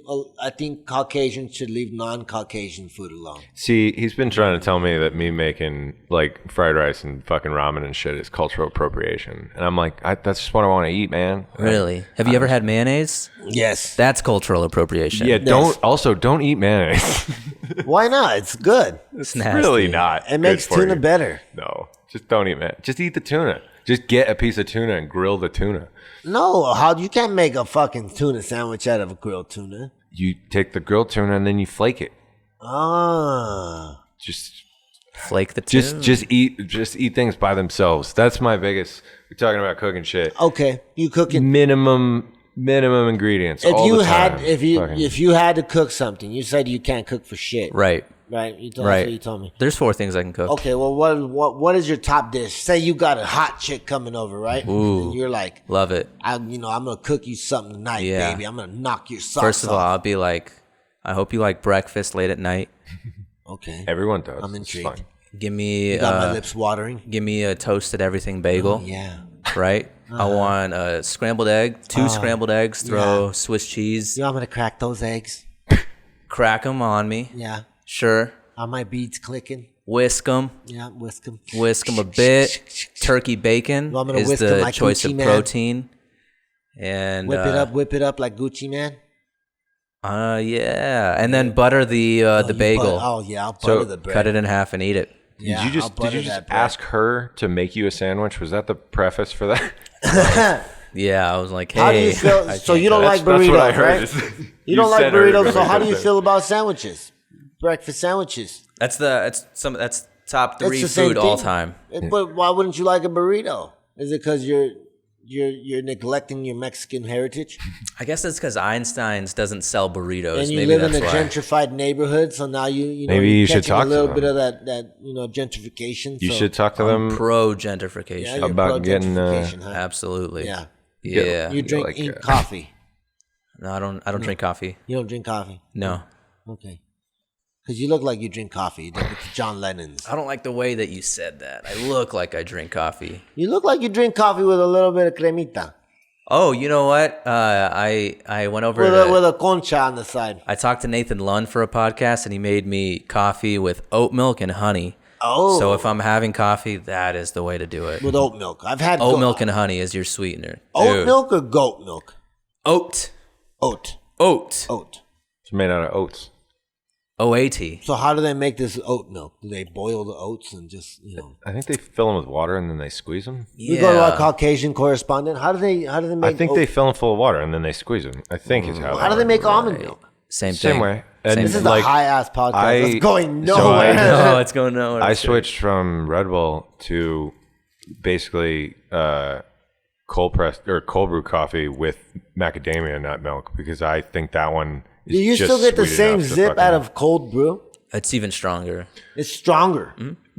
Non-Caucasian food alone. See, he's been trying to tell me that me making like fried rice and fucking ramen and shit is cultural appropriation, and I'm like, that's just what I want to eat, man. Really? Have you ever had mayonnaise? Yes. That's cultural appropriation. Yeah. Don't eat mayonnaise. Why not? It's good. It's nasty. Really not. It makes good for tuna you. better. No, just don't eat mayonnaise. Just eat the tuna. Just get a piece of tuna and grill the tuna. No, you can't make a fucking tuna sandwich out of a grilled tuna. You take the grilled tuna and then you flake it. Ah. Just Flake the tuna. just eat things by themselves. That's my biggest. We're talking about cooking shit. Okay, you cooking. Minimum ingredients. If all you the had, time. if you had to cook something, you said you can't cook for shit. Right. Right. That's what Right. you told me. There's 4 things I can cook. Okay. Well, what is your top dish? Say you got a hot chick coming over, right? Ooh. And you're like, Love it. I'm gonna cook you something tonight, Yeah. baby. I'm gonna knock your socks First of all, off. I'll be like, I hope you like breakfast late at night. Okay. Everyone does. I'm It's intrigued. fine. Give me Got my lips watering. give me a toasted everything bagel. Yeah. Right? I want a scrambled egg, 2 scrambled eggs, throw yeah. Swiss cheese, You want me to crack those eggs? crack them on me. Yeah. Sure. Are my beads clicking? Whisk them. Yeah. Whisk them. Whisk them a bit. Turkey bacon You want me to is whisk 'em the like choice Gucci of Man? protein. And Whip it up like Gucci Man. yeah. And then butter the bagel. I'll butter the bread. Cut it in half and eat it. Yeah, Did you I'll just butter that bread. ask her to make you a sandwich? Was that the preface for that? Yeah, I was like, hey. How do you feel? I So can't you don't go- like That's what I burritos, heard. right? You don't like sent her to burritos. go So make how do that you thing. feel about sandwiches? Breakfast sandwiches. That's top 3 It's the same food all thing. time. But why wouldn't you like a burrito? Is it because you're neglecting your Mexican heritage? I guess it's because Einstein's doesn't sell burritos. And you Maybe live in a that's why. gentrified neighborhood, so now you know Maybe you're you should catching talk a to little them. bit of that gentrification. You so- should talk to them. Pro gentrification. Yeah, you're about getting, pro-gentrification, huh? Absolutely. Yeah. Yeah. You drink like, coffee. No, I don't drink coffee. You don't drink coffee. No. Okay. Because you look like you drink coffee. You look like John Lennon's. I don't like the way that you said that. I look like I drink coffee. You look like you drink coffee with a little bit of cremita. Oh, you know what? I went over With a concha on the side. I talked to Nathan Lund for a podcast, and he made me coffee with oat milk and honey. Oh. So if I'm having coffee, that is the way to do it. With oat milk. I've had Oat milk and honey is your sweetener. Oat Dude. milk or goat milk? Oat. Oat. Oat. Oat. It's made out of oats. OAT. So how do they make this oat milk? Do they boil the oats and just, I think they fill them with water and then they squeeze them. We go to our Caucasian correspondent. How do they make I think oat? they fill them full of water and then they squeeze them. I think is how. How do they make almond milk? Same Same thing. way. And Same This is thing. a like, high ass podcast. It's going so nowhere. No, it's going nowhere. I switched from Red Bull to basically cold pressed or cold brew coffee with macadamia nut milk because I think that one is Do you just still get the sweet same enough to zip fucking- out of cold brew? It's even stronger. It's stronger.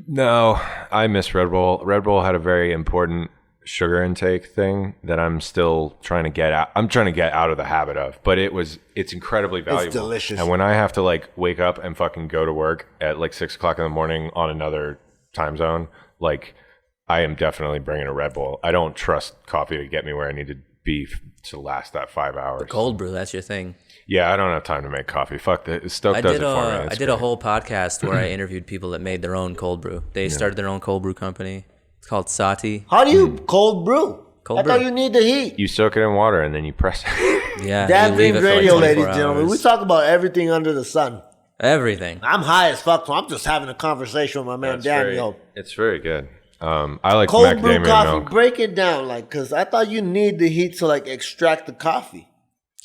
No, I miss Red Bull. Red Bull had a very important sugar intake thing that I'm still trying to get out. I'm trying to get out of the habit of, but it's incredibly valuable. It's delicious. And when I have to like wake up and fucking go to work at like 6 o'clock in the morning on another time zone, like I am definitely bringing a Red Bull. I don't trust coffee to get me where I need to be to last that 5 hours. Cold brew, that's your thing. Yeah, I don't have time to make coffee. Fuck that. Stoke I does did it for me. I did a whole podcast where I interviewed people that made their own cold brew. They started their own cold brew company. It's called Sati. How do you cold brew? Cold I thought brew. you need the heat. You soak it in water and then you press it. Yeah, Dad you leave Dreams it for like Radio, 24 ladies and gentlemen. We hours. talk about everything under the sun. Everything. I'm high as fuck, so I'm just having a conversation with my man Daniel. It's very good. I like Cold brew macadamia coffee. milk. Break it down, like, because I thought you need the heat to like extract the coffee.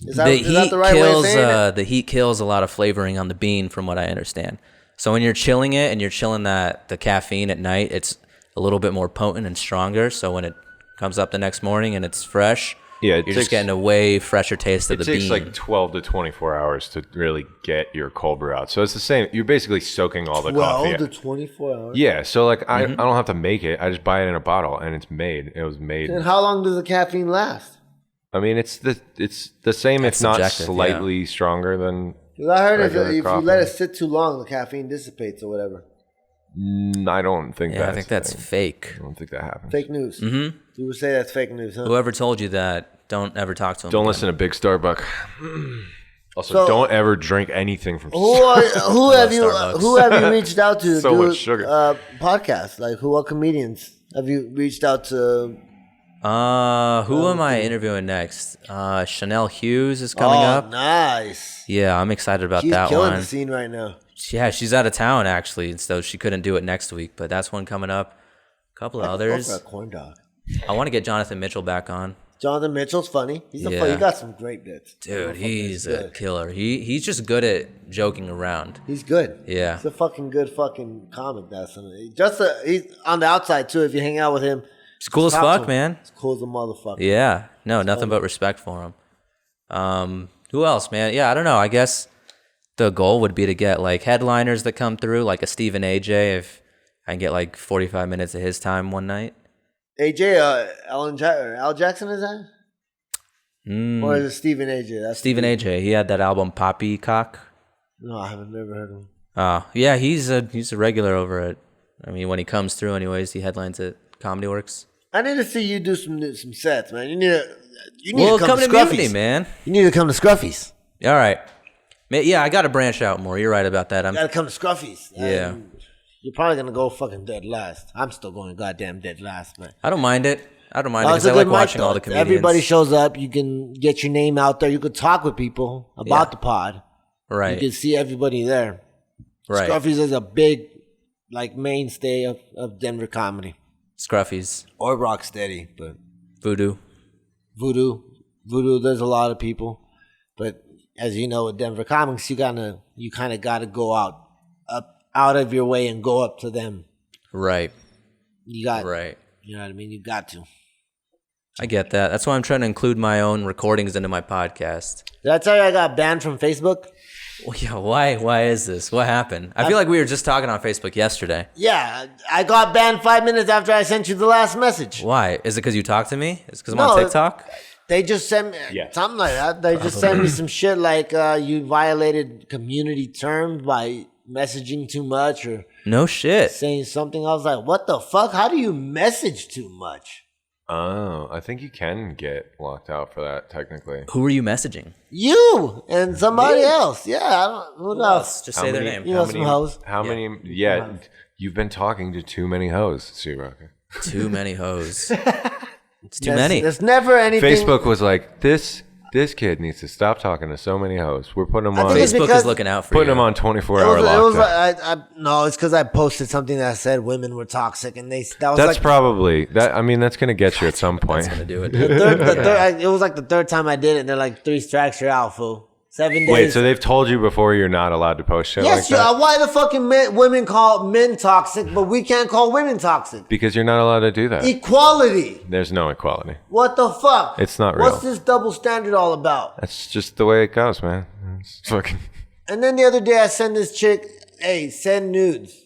Is that the right way of saying it? The heat kills a lot of flavoring on the bean, from what I understand. So when you're chilling it and you're chilling the caffeine at night, it's a little bit more potent and stronger. So when it comes up the next morning and it's fresh, you're just getting a way fresher taste of the bean. It takes like 12 to 24 hours to really get your cold brew out. So it's the same. You're basically soaking all the coffee. 12 to 24 hours? Yeah. So like I don't have to make it. I just buy it in a bottle and it's made. It was made. And how long does the caffeine last? I mean, it's the same, if not slightly stronger than. Because I heard if you let it sit too long, the caffeine dissipates or whatever. I don't think I think that's fake. I don't think that happens. Fake news. Mm-hmm. You would say that's fake news, huh? Whoever told you that, don't ever talk to them. Don't listen to Big Starbuck. Also, don't ever drink anything from Starbucks. Who have you reached out to? So much sugar. Podcasts, like what comedians have you reached out to? Who am I interviewing next? Chanel Hughes is coming up. Oh, nice. Yeah, I'm excited about that one. She's killing the scene right now. Yeah, she's out of town actually, so she couldn't do it next week. But that's one coming up. A couple of others. Go for a corn dog. I want to get Jonathan Mitchell back on. Jonathan Mitchell's funny. He's funny. He got some great bits. Dude, he's a killer. He's just good at joking around. He's good. Yeah. He's a fucking good fucking comic. He's on the outside too. If you hang out with him. He's cool as fuck, man. He's cool as a motherfucker. Yeah. No, nothing but respect for him. Who else, man? Yeah, I don't know. I guess the goal would be to get like headliners that come through, like a Stephen AJ, if I can get like 45 minutes of his time one night. AJ, Al Jackson is that? Or is it Stephen AJ? That's Stephen AJ. He had that album Poppycock. No, I haven't never heard of him. Yeah, he's a regular over at. I mean, when he comes through, anyways, he headlines at Comedy Works. I need to see you do some sets, man. You need to come to Scruffy's, Mutiny, man. You need to come to Scruffy's. All right. Yeah, I got to branch out more. You're right about that. You got to come to Scruffy's. Yeah. You're probably going to go fucking dead last. I'm still going goddamn dead last, man. I don't mind it. Because I like watching all the comedians. Everybody shows up. You can get your name out there. You can talk with people about the pod. Right. You can see everybody there. Right. Scruffy's is a big, like, mainstay of Denver comedy. Scruffy's. Or Rocksteady, but... Voodoo, there's a lot of people. But as you know, with Denver comics, you kind of got to go out of your way and go up to them. Right. Right. You know what I mean? You got to. I get that. That's why I'm trying to include my own recordings into my podcast. Did I tell you I got banned from Facebook? Well, yeah, why is this? What happened? I feel like we were just talking on Facebook yesterday. Yeah, I got banned 5 minutes after I sent you the last message. Why? Is it because you talked to me? Is it because I'm on TikTok? They just sent me something like that. They just sent me some shit like you violated community terms by messaging too much or no shit saying something. I was like, what the fuck? How do you message too much? Oh, I think you can get locked out for that technically. Who are you messaging? You and somebody else. Yeah, I don't. Who else? Just say their name. You know some hoes. How many? Yeah, you've been talking to too many hoes, C-Rocker. Too many hoes. It's too many. There's never anything. Facebook was like, this kid needs to stop talking to so many hoes. We're putting him on. Facebook is looking out for you. Putting him on 24-hour lockdown. No, it's because I posted something that said women were toxic, and that's like, probably that. I mean, that's gonna get you at some point. That's gonna do it. It was like the third time I did it, and they're like 3 strikes, you're out, fool. 7 days. Wait, so they've told you before you're not allowed to post shit like that? Yes, why the fucking women call men toxic, but we can't call women toxic? Because you're not allowed to do that. Equality. There's no equality. What the fuck? It's not real. What's this double standard all about? That's just the way it goes, man. It's fucking... And then the other day I sent this chick, hey, send nudes.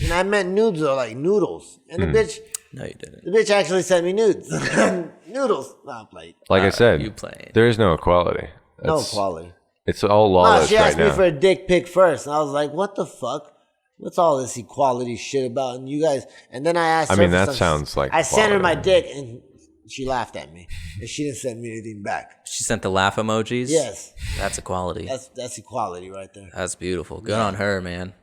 And I meant nudes are like noodles. And the bitch... No, you didn't. The bitch actually sent me nudes. Noodles. Nah, played. Like I said, you played. There is no equality. No equality. It's all lawless she asked right me now. for a dick pic first, and I was like, "What the fuck? What's all this equality shit about?" And you guys, and then I asked. I mean, that sounds like I sent her my dick, and she laughed at me, and she didn't send me anything back. She sent the laugh emojis. Yes, that's equality. That's equality right there. That's beautiful. Good on her, man.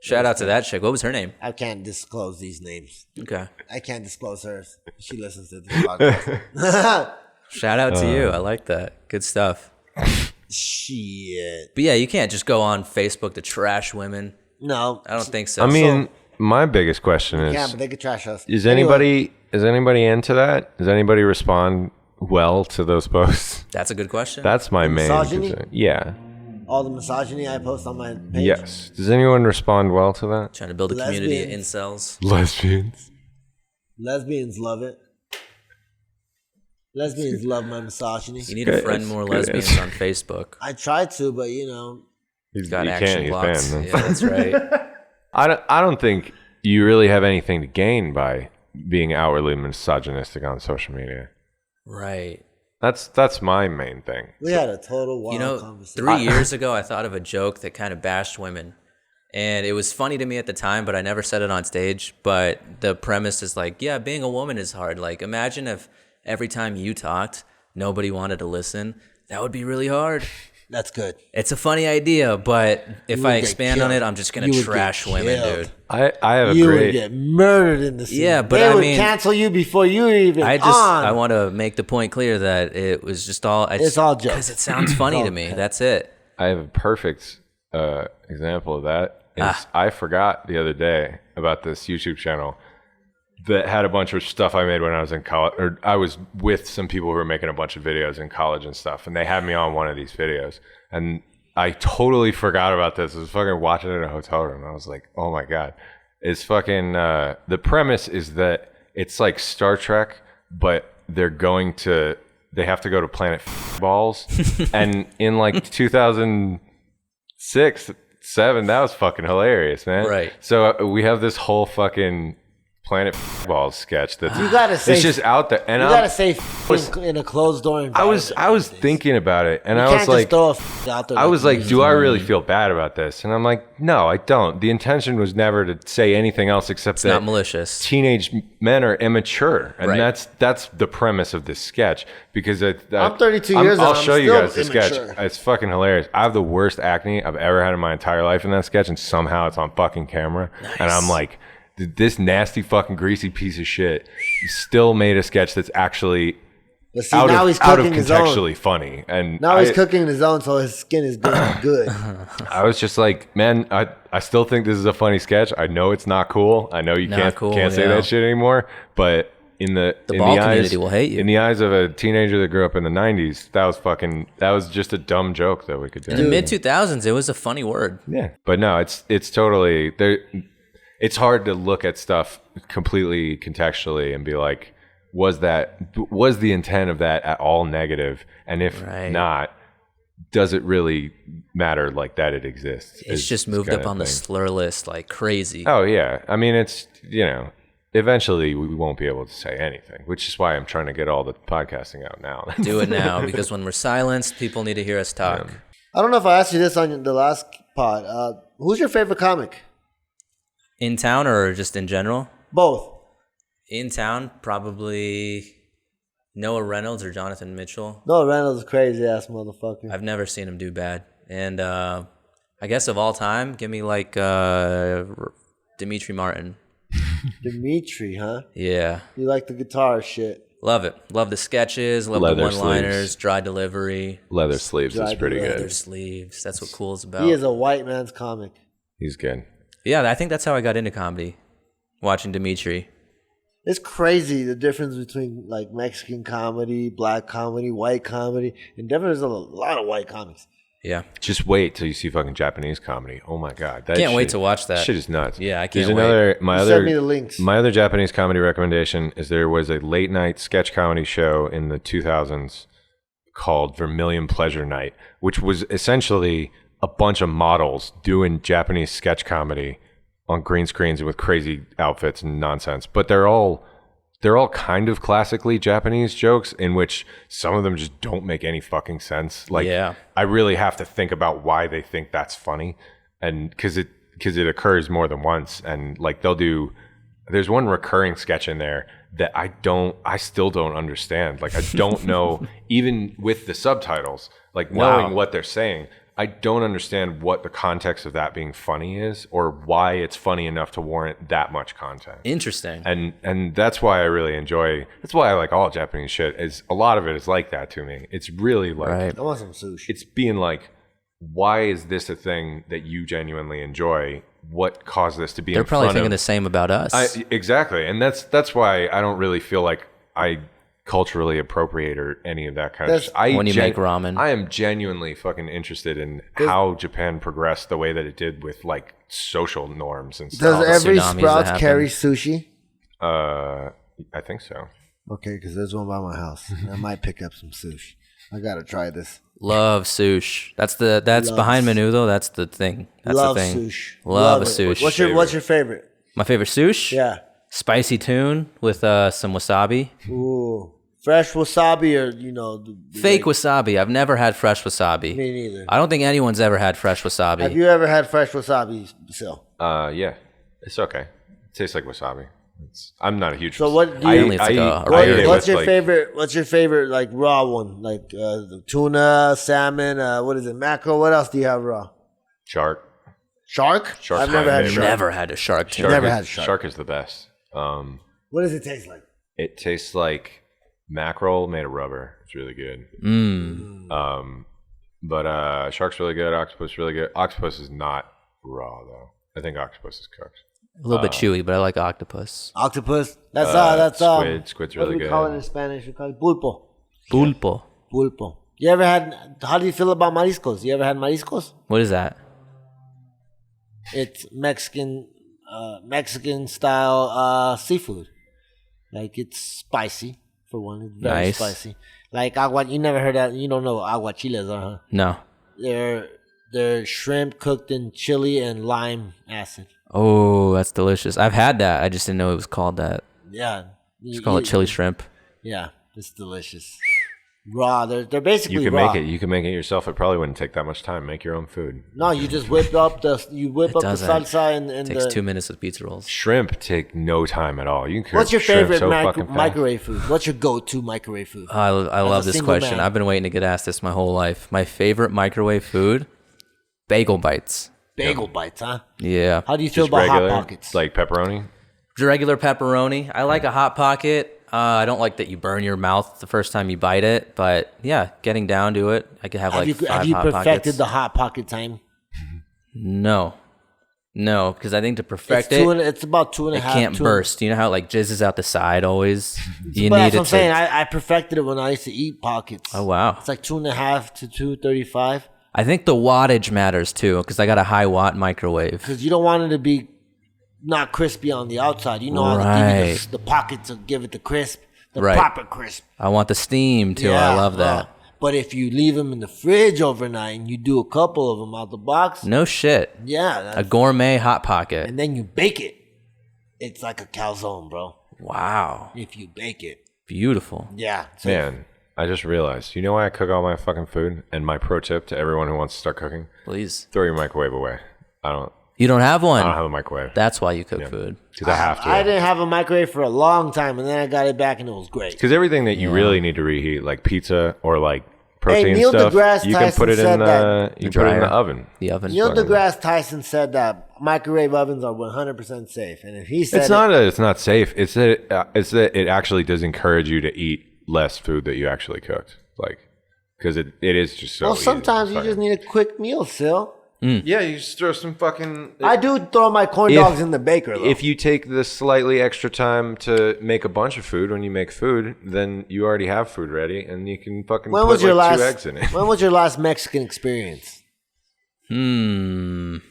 Shout out to that chick. What was her name? I can't disclose these names. Okay. I can't disclose hers. She listens to this podcast. Shout out to you. I like that. Good stuff. Shit. But yeah, you can't just go on Facebook to trash women. No. I don't think so. I mean, my biggest question is... Yeah, but they could trash us. Is anybody into that? Does anybody respond well to those posts? That's a good question. That's my main misogyny? concern. Yeah. All the misogyny I post on my page. Yes. Does anyone respond well to that? Trying to build a community of incels. Lesbians. Lesbians love it. Lesbians love my misogyny. You need to friend more lesbians on Facebook. I tried to, but you know. He's got you action can't, blocks. Banned, Yeah, that's right. I don't think you really have anything to gain by being outwardly misogynistic on social media. Right. That's my main thing. We had a total wild conversation. 3 years ago, I thought of a joke that kind of bashed women. And it was funny to me at the time, but I never said it on stage. But the premise is like, yeah, being a woman is hard. Like, imagine if every time you talked, nobody wanted to listen. That would be really hard. That's good. It's a funny idea, but if I expand on killed. it, I'm just going to trash women, dude. I have a You would great... get murdered in the scene. Yeah, but they I would mean, cancel you before you even I want to make the point clear that it was just all... It's all jokes. Because it sounds funny to me. That's it. I have a perfect example of that. I forgot the other day about this YouTube channel that had a bunch of stuff I made when I was in college, or I was with some people who were making a bunch of videos in college and stuff, and they had me on one of these videos, and I totally forgot about this. I was fucking watching it in a hotel room, and I was like, oh my God. It's fucking, the premise is that it's like Star Trek, but they have to go to planet balls, and in like 2006, 2007, that was fucking hilarious, man. Right. So we have this whole fucking planet balls sketch that's You gotta say it's just out there, and you gotta say in a closed door environment. I was thinking about it, and you I can't was like, just throw out there. I was like, do I really feel bad about this? And I'm like, no, I don't. The intention was never to say anything else except that Not malicious. teenage men are immature, and Right. that's the premise of this sketch. Because I'm 32 years I'll old. show I'm you still guys the sketch. immature. It's fucking hilarious. I have the worst acne I've ever had in my entire life in that sketch, and somehow it's on fucking camera. Nice. And I'm like, this nasty fucking greasy piece of shit still made a sketch that's actually out of contextually funny. And now he's cooking his own, so his skin is getting good. I was just like, man, I still think this is a funny sketch. I know it's not cool. I know you can't say that shit anymore. But in the ball eyes, community will hate you. In the eyes of a teenager that grew up in the 90s, that was just a dumb joke that we could do. In the mid 2000s, it was a funny word. Yeah, but no, it's totally there. It's hard to look at stuff completely contextually and be like, was the intent of that at all negative? And if not, does it really matter like that it exists? It's just moved up on the slur list like crazy. Oh yeah. I mean, it's, eventually we won't be able to say anything, which is why I'm trying to get all the podcasting out now. Do it now, because when we're silenced, people need to hear us talk. I don't know if I asked you this on the last pod. Who's your favorite comic? In town or just in general? Both. In town, probably Noah Reynolds or Jonathan Mitchell. Noah Reynolds is a crazy ass motherfucker. I've never seen him do bad. And I guess of all time, give me like Dimitri Martin. Dimitri, huh? Yeah. You like the guitar shit. Love it. Love the sketches, love the one-liners, dry delivery. Leather sleeves is pretty good. Leather sleeves. That's what cool is about. He is a white man's comic. He's good. Yeah, I think that's how I got into comedy, watching Dimitri. It's crazy the difference between like Mexican comedy, black comedy, white comedy. In Denver, there's a lot of white comics. Yeah. Just wait till you see fucking Japanese comedy. Oh my God. Can't wait to watch that. Shit is nuts. Yeah, I can't wait. Send me the links. My other Japanese comedy recommendation is there was a late night sketch comedy show in the 2000s called Vermilion Pleasure Night, which was essentially a bunch of models doing Japanese sketch comedy on green screens with crazy outfits and nonsense. But they're all kind of classically Japanese jokes in which some of them just don't make any fucking sense. Like, I really have to think about why they think that's funny, and because it occurs more than once. And like there's one recurring sketch in there that I still don't understand. Like I don't know, even with the subtitles, like knowing what they're saying, I don't understand what the context of that being funny is, or why it's funny enough to warrant that much content. Interesting. And that's why I really enjoy. That's why I like all Japanese shit. Is a lot of it is like that to me. It's really like I want some sushi. It's being like, why is this a thing that you genuinely enjoy? What caused this to be? They're probably thinking the same about us. Exactly, and that's why I don't really feel like I culturally appropriate or any of that kind of stuff. When you make ramen. I am genuinely fucking interested in how Japan progressed the way that it did with like social norms and stuff. Does every tsunamis that Sprouts happen. carry sushi? I think so. Okay, because there's one by my house. I might pick up some sushi. I gotta try this. Love sush. That's behind Menudo. That's the thing. That's Love the thing. sush. Love a it. sush. What's your favorite? My favorite sush? Yeah. Spicy tune with some wasabi. Ooh. Fresh wasabi or, Fake wasabi. I've never had fresh wasabi. Me neither. I don't think anyone's ever had fresh wasabi. Have you ever had fresh wasabi, Sil? Yeah, it's okay. It tastes like wasabi. I'm not a huge. So what do you? Mainly it's like a rare. What's your favorite? What's your favorite like raw one? Like the tuna, salmon. What is it? Mackerel. What else do you have raw? Shark. Shark. Shark's I've never my had favorite. shark. Never had a shark tuna. Never had shark. Shark is the best. What does it taste like? It tastes like mackerel made of rubber. It's really good. But shark's really good. Octopus really good. Octopus is not raw though. I think octopus is cooked. A little bit chewy, but I like octopus. Octopus. That's Squid's what really do we good. call it in Spanish? We call it pulpo. Pulpo. Pulpo. You ever had? How do you feel about mariscos? You ever had mariscos? What is that? It's Mexican style seafood. Like it's spicy for one. It's very Nice. spicy. Like agua. You never heard that? You don't know what aguachiles are, huh? No. They're shrimp cooked in chili and lime acid. Oh, that's delicious. I've had that. I just didn't know it was called that. Yeah. It's called a chili shrimp. Yeah, it's delicious. Raw. They're basically You can raw. make it. You can make it yourself. It probably wouldn't take that much time. Make your own food. No, you just whip up the doesn't. salsa and It takes the. 2 minutes with pizza rolls. Shrimp take no time at all. You can cook What's your shrimp favorite so fucking fast. microwave food? What's your go-to microwave food? I love a this single question. man. I've been waiting to get asked this my whole life. My favorite microwave food? Bagel bites. Bagel bites, huh? Yeah. How do you feel Just about regular, Hot Pockets? like pepperoni. Regular pepperoni. I like a Hot Pocket. I don't like that you burn your mouth the first time you bite it, but yeah, getting down to it. I could have like have five you Hot perfected Pockets. the Hot Pocket time? No, because I think to perfect It's about two and a it half. can't burst. You know how it like jizzes out the side always? You But need that's what it I'm saying. to... I perfected it when I used to eat pockets. Oh, wow. It's like 2.5 to 2.35 I think the wattage matters too, because I got a high watt microwave. because you don't want it to be not crispy on the outside. You know how to give Right. it the pockets to give it the crisp, the Right. proper crisp. I want the steam too. I love that. But if you leave them in the fridge overnight and you do a couple of them out the box, No shit. yeah, A gourmet Hot Pocket. and then you bake it, it's like a calzone, bro. Wow. If you bake it, Beautiful. yeah. So Man, I just realized. You know why I cook all my fucking food? And my pro tip to everyone who wants to start cooking: Please. throw your microwave away. I don't You don't have one. have a microwave That's why you cook food. because I have to. I didn't have a microwave for a long time, and then I got it back, and it was great. Because everything that you really need to reheat, like pizza or like protein Neil stuff, deGrasse you can Tyson put it said in the that. you put it in the dryer. oven. The oven. Neil deGrasse Tyson said that microwave ovens are 100% safe, and if he said It's not that it's not safe. It's that it actually does encourage you to eat less food that you actually cooked, like because it is just so. well, easy. sometimes you Fucking- just need a quick meal, Sil. yeah, you just throw some fucking. I do throw my corn dogs in the baker, though. If you take the slightly extra time to make a bunch of food when you make food, then you already have food ready, and you can fucking when put was your like last? 2 eggs in it. When was your last Mexican experience? Mm.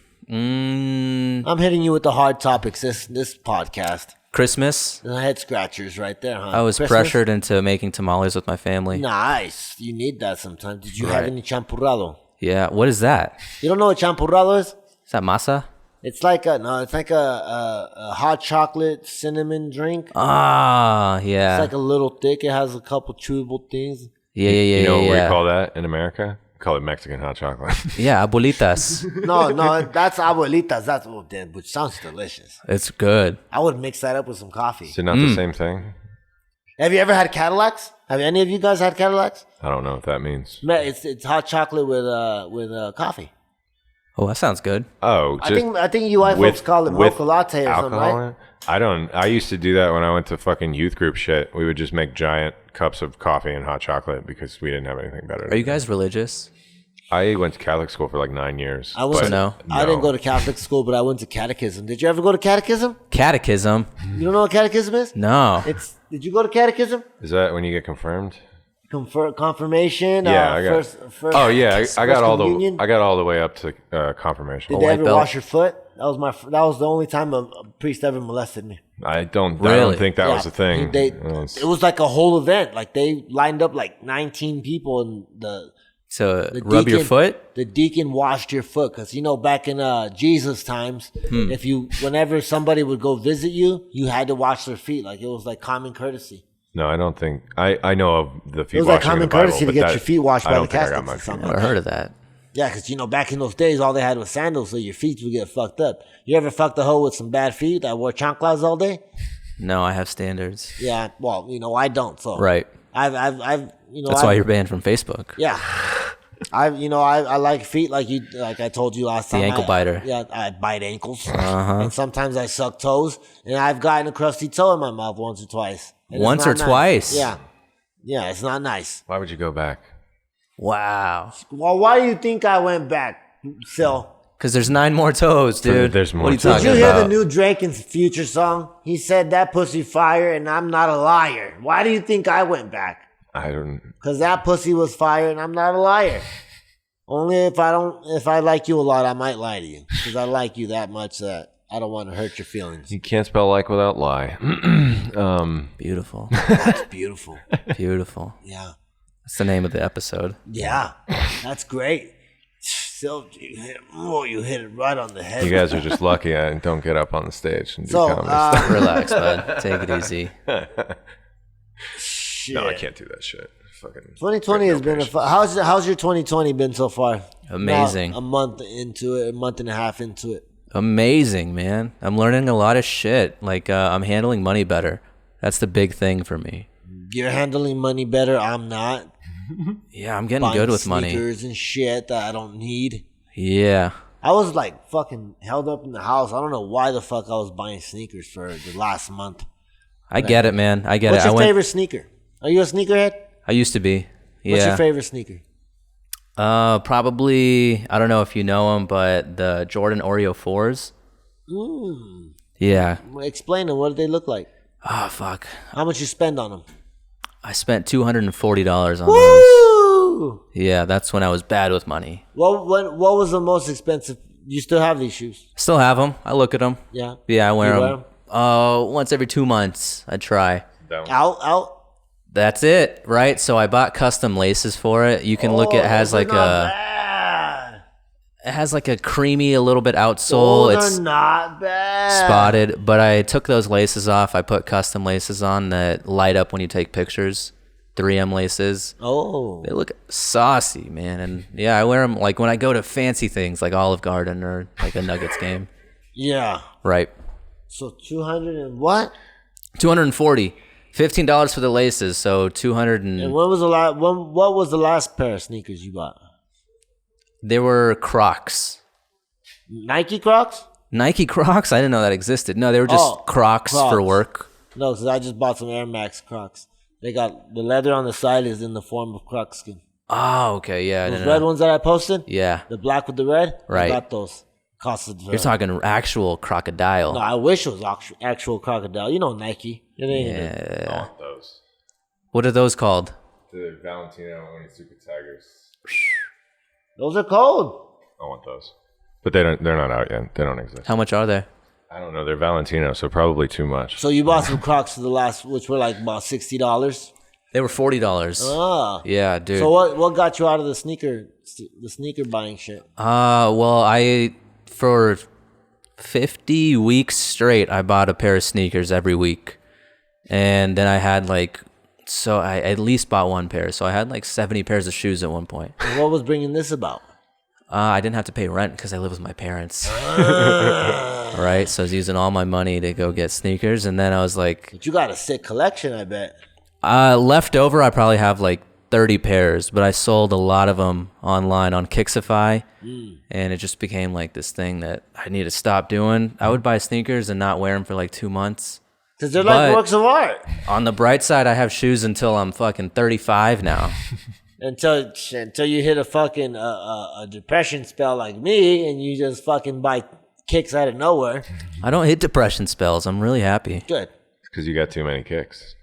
I'm hitting you with the hard topics this podcast. Christmas. The head scratchers right there, huh? I was Christmas? pressured into making tamales with my family. Nice. You need that sometimes. Did you have Right. any champurrado? Yeah. What is that? You don't know what champurrado is? Is that masa? It's like a hot chocolate cinnamon drink. Ah, yeah. It's like a little thick. It has a couple chewable things. yeah. You know what yeah. we call that in America? We call it Mexican hot chocolate. Yeah, abuelitas. No, that's abuelitas. That's which sounds delicious. It's good. I would mix that up with some coffee. Is it not the same thing? Have you ever had Cadillacs? Have any of you guys had Cadillacs? I don't know what that means. Man, it's hot chocolate with coffee. Oh, that sounds good. Oh, just I think you white folks call it mocha latte or something, alcohol right? in it? I don't. I used to do that when I went to fucking youth group shit. We would just make giant cups of coffee and hot chocolate because we didn't have anything better. Are you guys religious? I went to Catholic school for like 9 years. I went but to, no. I didn't go to Catholic school, but I went to catechism. Did you ever go to catechism? Catechism? You don't know what catechism is? No. Did you go to catechism? Is that when you get confirmed? Confirmation. Yeah, I got. First, Oh yeah, I got all communion? I got all the way up to confirmation. Did they white ever belt? wash your foot? That was the only time a priest ever molested me. I don't Really? think that was a thing. It was like a whole event. Like they lined up like 19 people, and So rub your foot? The deacon washed your foot because back in Jesus times, whenever somebody would go visit you, you had to wash their feet. Like it was like common courtesy. No, I don't think I know of the feet It was like washing in common the Bible, courtesy to but get your feet washed by the I don't think I got Catholics my or feet something. Never heard of that. Yeah, because back in those days, all they had was sandals, so your feet would get fucked up. You ever fucked a hoe with some bad feet that wore chanclas all day? No, I have standards. Yeah, well, I don't. So Right. I've That's why you're banned from Facebook. Yeah. I like feet like I told you last time. The ankle biter. Yeah, I bite ankles. And sometimes I suck toes. And I've gotten a crusty toe in my mouth once or twice. And it's Once not or nice. twice? Yeah. Yeah, it's not nice. Why would you go back? Wow. Well, why do you think I went back, Sil? Because there's 9 more toes, dude. There's more What are you toes. talking Did you hear about? the new Drake and Future song? He said that pussy fire and I'm not a liar. Why do you think I went back? I don't. Because that pussy was fire and I'm not a liar. Only if I like you a lot, I might lie to you. Because I like you that much that I don't want to hurt your feelings. You can't spell like without lie. Beautiful. That's beautiful. Beautiful. Yeah. That's the name of the episode. Yeah. That's great. So you hit it right on the head. You guys are just lucky I don't get up on the stage and do So, comedy stuff. Relax, bud. Take it easy. shit. No, I can't do that shit. Fucking 2020 has been how's your 2020 been so far? Amazing. Now, a month into it, a month and a half into it. Amazing, man. I'm learning a lot of shit. Like, I'm handling money better. That's the big thing for me. You're handling money better. I'm not. Yeah, I'm getting Buying good with money. sneakers and shit that I don't need. Yeah. I was like fucking held up in the house. I don't know why the fuck I was buying sneakers for the last month. I get it, man. I get What's it. your favorite sneaker? Are you a sneakerhead? I used to be. Yeah. What's your favorite sneaker? Probably, I don't know if you know them, but the Jordan Oreo 4s. Yeah. Explain them. What do they look like? Oh, fuck. How much you spend on them? I spent $240 on those. Woo! Yeah, that's when I was bad with money. What was the most expensive? You still have these shoes? Still have them. I look at them. Yeah. Yeah, I wear You them. Once every 2 months, I try. Out. That's it, right? So I bought custom laces for it. You can look. It has like it has like a creamy, a little bit outsole. Those are not bad. Spotted, but I took those laces off. I put custom laces on that light up when you take pictures. 3M laces. Oh. They look saucy, man. And yeah, I wear them like when I go to fancy things like Olive Garden or like a Nuggets game. Yeah. Right. So 200 and what? $240. $15 for the laces, so 200 And what was the last pair of sneakers you bought? They were Crocs. Nike Crocs? Nike Crocs? I didn't know that existed. No, they were just Crocs for work. No, because I just bought some Air Max Crocs. They got the leather on the side is in the form of croc skin. Oh, okay, yeah. Those red ones that I posted? Yeah. The black with the red? Right. I got those. Costed. You're talking actual crocodile. No, I wish it was actual crocodile. You know Nike. It ain't. Yeah. I want those. What are those called? The Valentino Onitsuka Tigers. Those are cold. I want those. But they're not out yet. They don't exist. How much are they? I don't know. They're Valentino, so probably too much. So you bought some Crocs for the last, which were like about $60. They were $40. Ah. Yeah, dude. So what got you out of the sneaker buying shit? Well, for 50 weeks straight, I bought a pair of sneakers every week. And then I had I at least bought one pair. So I had like 70 pairs of shoes at one point. And what was bringing this about? I didn't have to pay rent because I live with my parents. Right? So I was using all my money to go get sneakers. And then I was like... But you got a sick collection, I bet. Left over, I probably have like 30 pairs. But I sold a lot of them online on Kixify. And it just became like this thing that I need to stop doing. I would buy sneakers and not wear them for like 2 months. Because they're like works of art. On the bright side, I have shoes until I'm fucking 35 now. Until you hit a fucking a depression spell like me, and you just fucking buy kicks out of nowhere. I don't hit depression spells. I'm really happy. Good. Because you got too many kicks.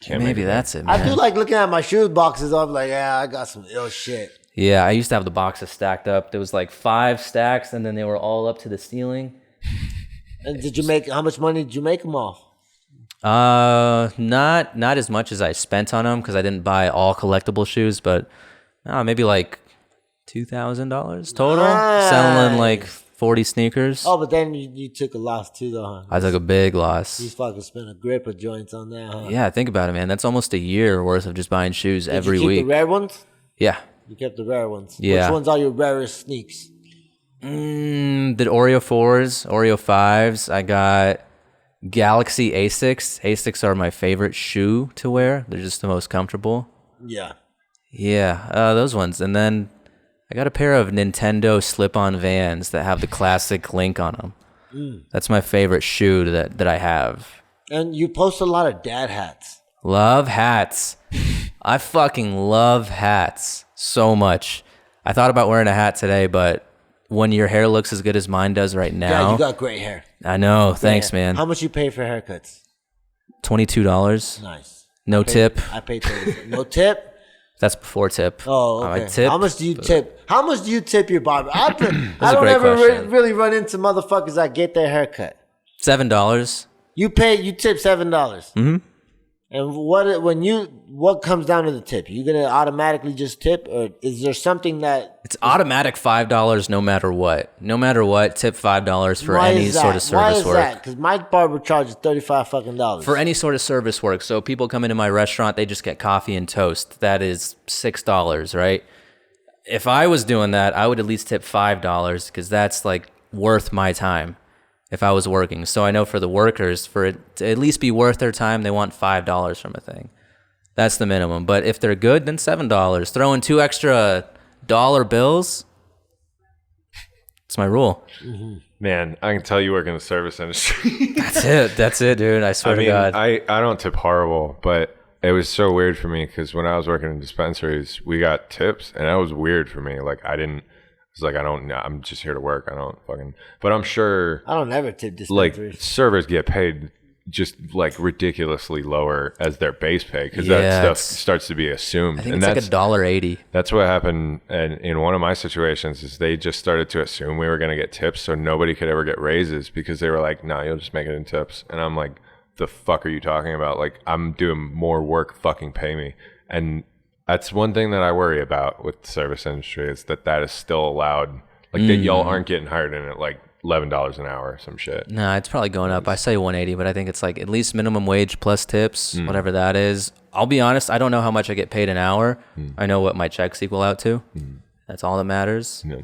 Maybe that's it, I man. do like looking at my shoe boxes. I'm like, yeah, I got some ill shit. Yeah, I used to have the boxes stacked up. There was like 5 stacks, and then they were all up to the ceiling. And how much money did you make them off? Not as much as I spent on them because I didn't buy all collectible shoes, but maybe like $2,000 total. Nice. Selling like 40 sneakers. Oh, but then you took a loss too, though, huh? I took a big loss. You fucking spent a grip of joints on that, huh? Yeah, think about it, man. That's almost a year worth of just buying shoes every Did you keep week. the rare ones? Yeah. You kept the rare ones. Yeah. Which ones are your rarest sneaks? The Oreo 4s, Oreo 5s. I got Galaxy Asics. Asics are my favorite shoe to wear. They're just the most comfortable. Yeah. Yeah, those ones. And then I got a pair of Nintendo slip-on Vans that have the classic Link on them. That's my favorite shoe that I have. And you post a lot of dad hats. Love hats. I fucking love hats so much. I thought about wearing a hat today, but when your hair looks as good as mine does right now. Yeah, you got great hair. I know. Thanks, Yeah. man. How much you pay for haircuts? $22. Nice. No tip. I paid 30. No tip? That's before tip. Oh, I okay. tip. How much do you tip? How much do you tip your barber? I a don't great ever question. really run into motherfuckers that get their haircut. $7. You tip $7. Mm-hmm. And what comes down to the tip? You gonna automatically just tip, or is there something that It's automatic $5 no matter what. No matter what, tip $5 for why any is that? sort of service Why is work. that? Because my barber charges $35 fucking dollars For any sort of service work. So people come into my restaurant, they just get coffee and toast. That is $6, right? If I was doing that, I would at least tip $5 because that's like worth my time if I was working. So I know for the workers, for it to at least be worth their time, they want $5 from a thing. That's the minimum. But if they're good, then $7. Throw in 2 extra dollar bills. It's my rule. Man, I can tell you work in the service industry. That's it, dude. I swear to God. I don't tip horrible, but it was so weird for me because when I was working in dispensaries, we got tips, and that was weird for me. Like it's like I'm just here to work. I don't fucking. But I'm sure. I don't ever tip Like dispensaries. servers get paid just like ridiculously lower as their base pay because Yeah, that stuff it's- starts to be assumed. I think and it's that's like $1.80. That's what happened in one of my situations is they just started to assume we were going to get tips so nobody could ever get raises because they were like, no, you'll just make it in tips. And I'm like, the fuck are you talking about? Like, I'm doing more work, fucking pay me. And that's one thing that I worry about with the service industry is that is still allowed. Like that y'all aren't getting hired in at like $11 an hour or some shit. No, it's probably going up. I say 180, but I think it's like at least minimum wage plus tips, whatever that is. I'll be honest, I don't know how much I get paid an hour. I know what my checks equal out to. That's all that matters. Yeah.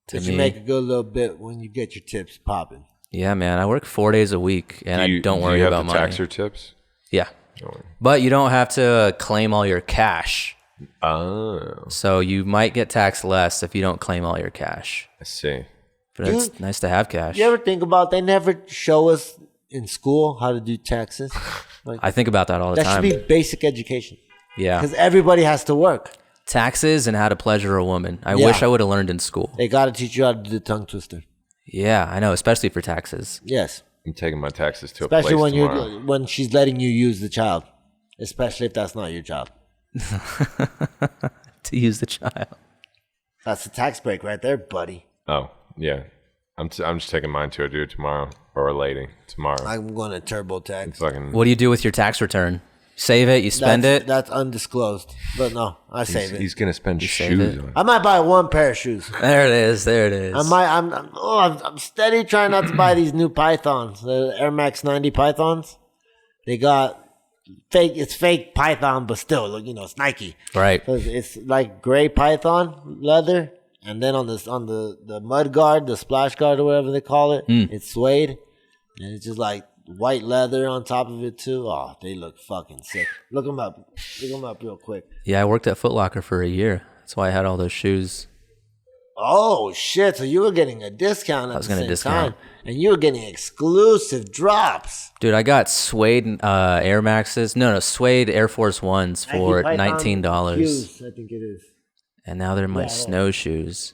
But you make a good little bit when you get your tips popping. Yeah, man. I work 4 days a week, and I don't worry do you have about to money. tax your tips? Yeah. But you don't have to claim all your cash. Oh, So you might get taxed less if you don't claim all your cash. I see. But it's nice to have cash. You ever think about they never show us in school how to do taxes? Like, I think about that all the that time. should be basic education Yeah. because everybody has to work. Taxes and how to pleasure a woman. I Yeah. wish I would have learned in school. They got to teach you how to do the tongue twister. Yeah, I know, especially for taxes. Yes, I'm taking my taxes to especially a place when tomorrow. when she's letting you use the child, especially if that's not your child. To use the child. That's a tax break right there, buddy. Oh, yeah. I'm just taking mine to a dude tomorrow or a lady tomorrow. I'm going to TurboTax. Fucking What do you do with your tax return? Save it? You spend it? That's undisclosed, but no, I save it. he's gonna spend save shoes it? on. I might buy one pair of shoes. There it is. There it is. I'm steady trying not to buy these new Pythons, the Air Max 90 Pythons. They got fake. It's fake Python, but still, look, it's Nike. Right. So it's like gray Python leather, and then on the mud guard, the splash guard or whatever they call it, it's suede, and it's just like white leather on top of it too. Oh, they look fucking sick. Look them up. Look them up real quick. Yeah, I worked at Foot Locker for a year. That's why I had all those shoes. Oh shit! So you were getting a discount at the same time, and you were getting exclusive drops. Dude, I got suede Air Maxes. No, suede Air Force Ones for $19. Hughes, I think it is. And now they're my snowshoes.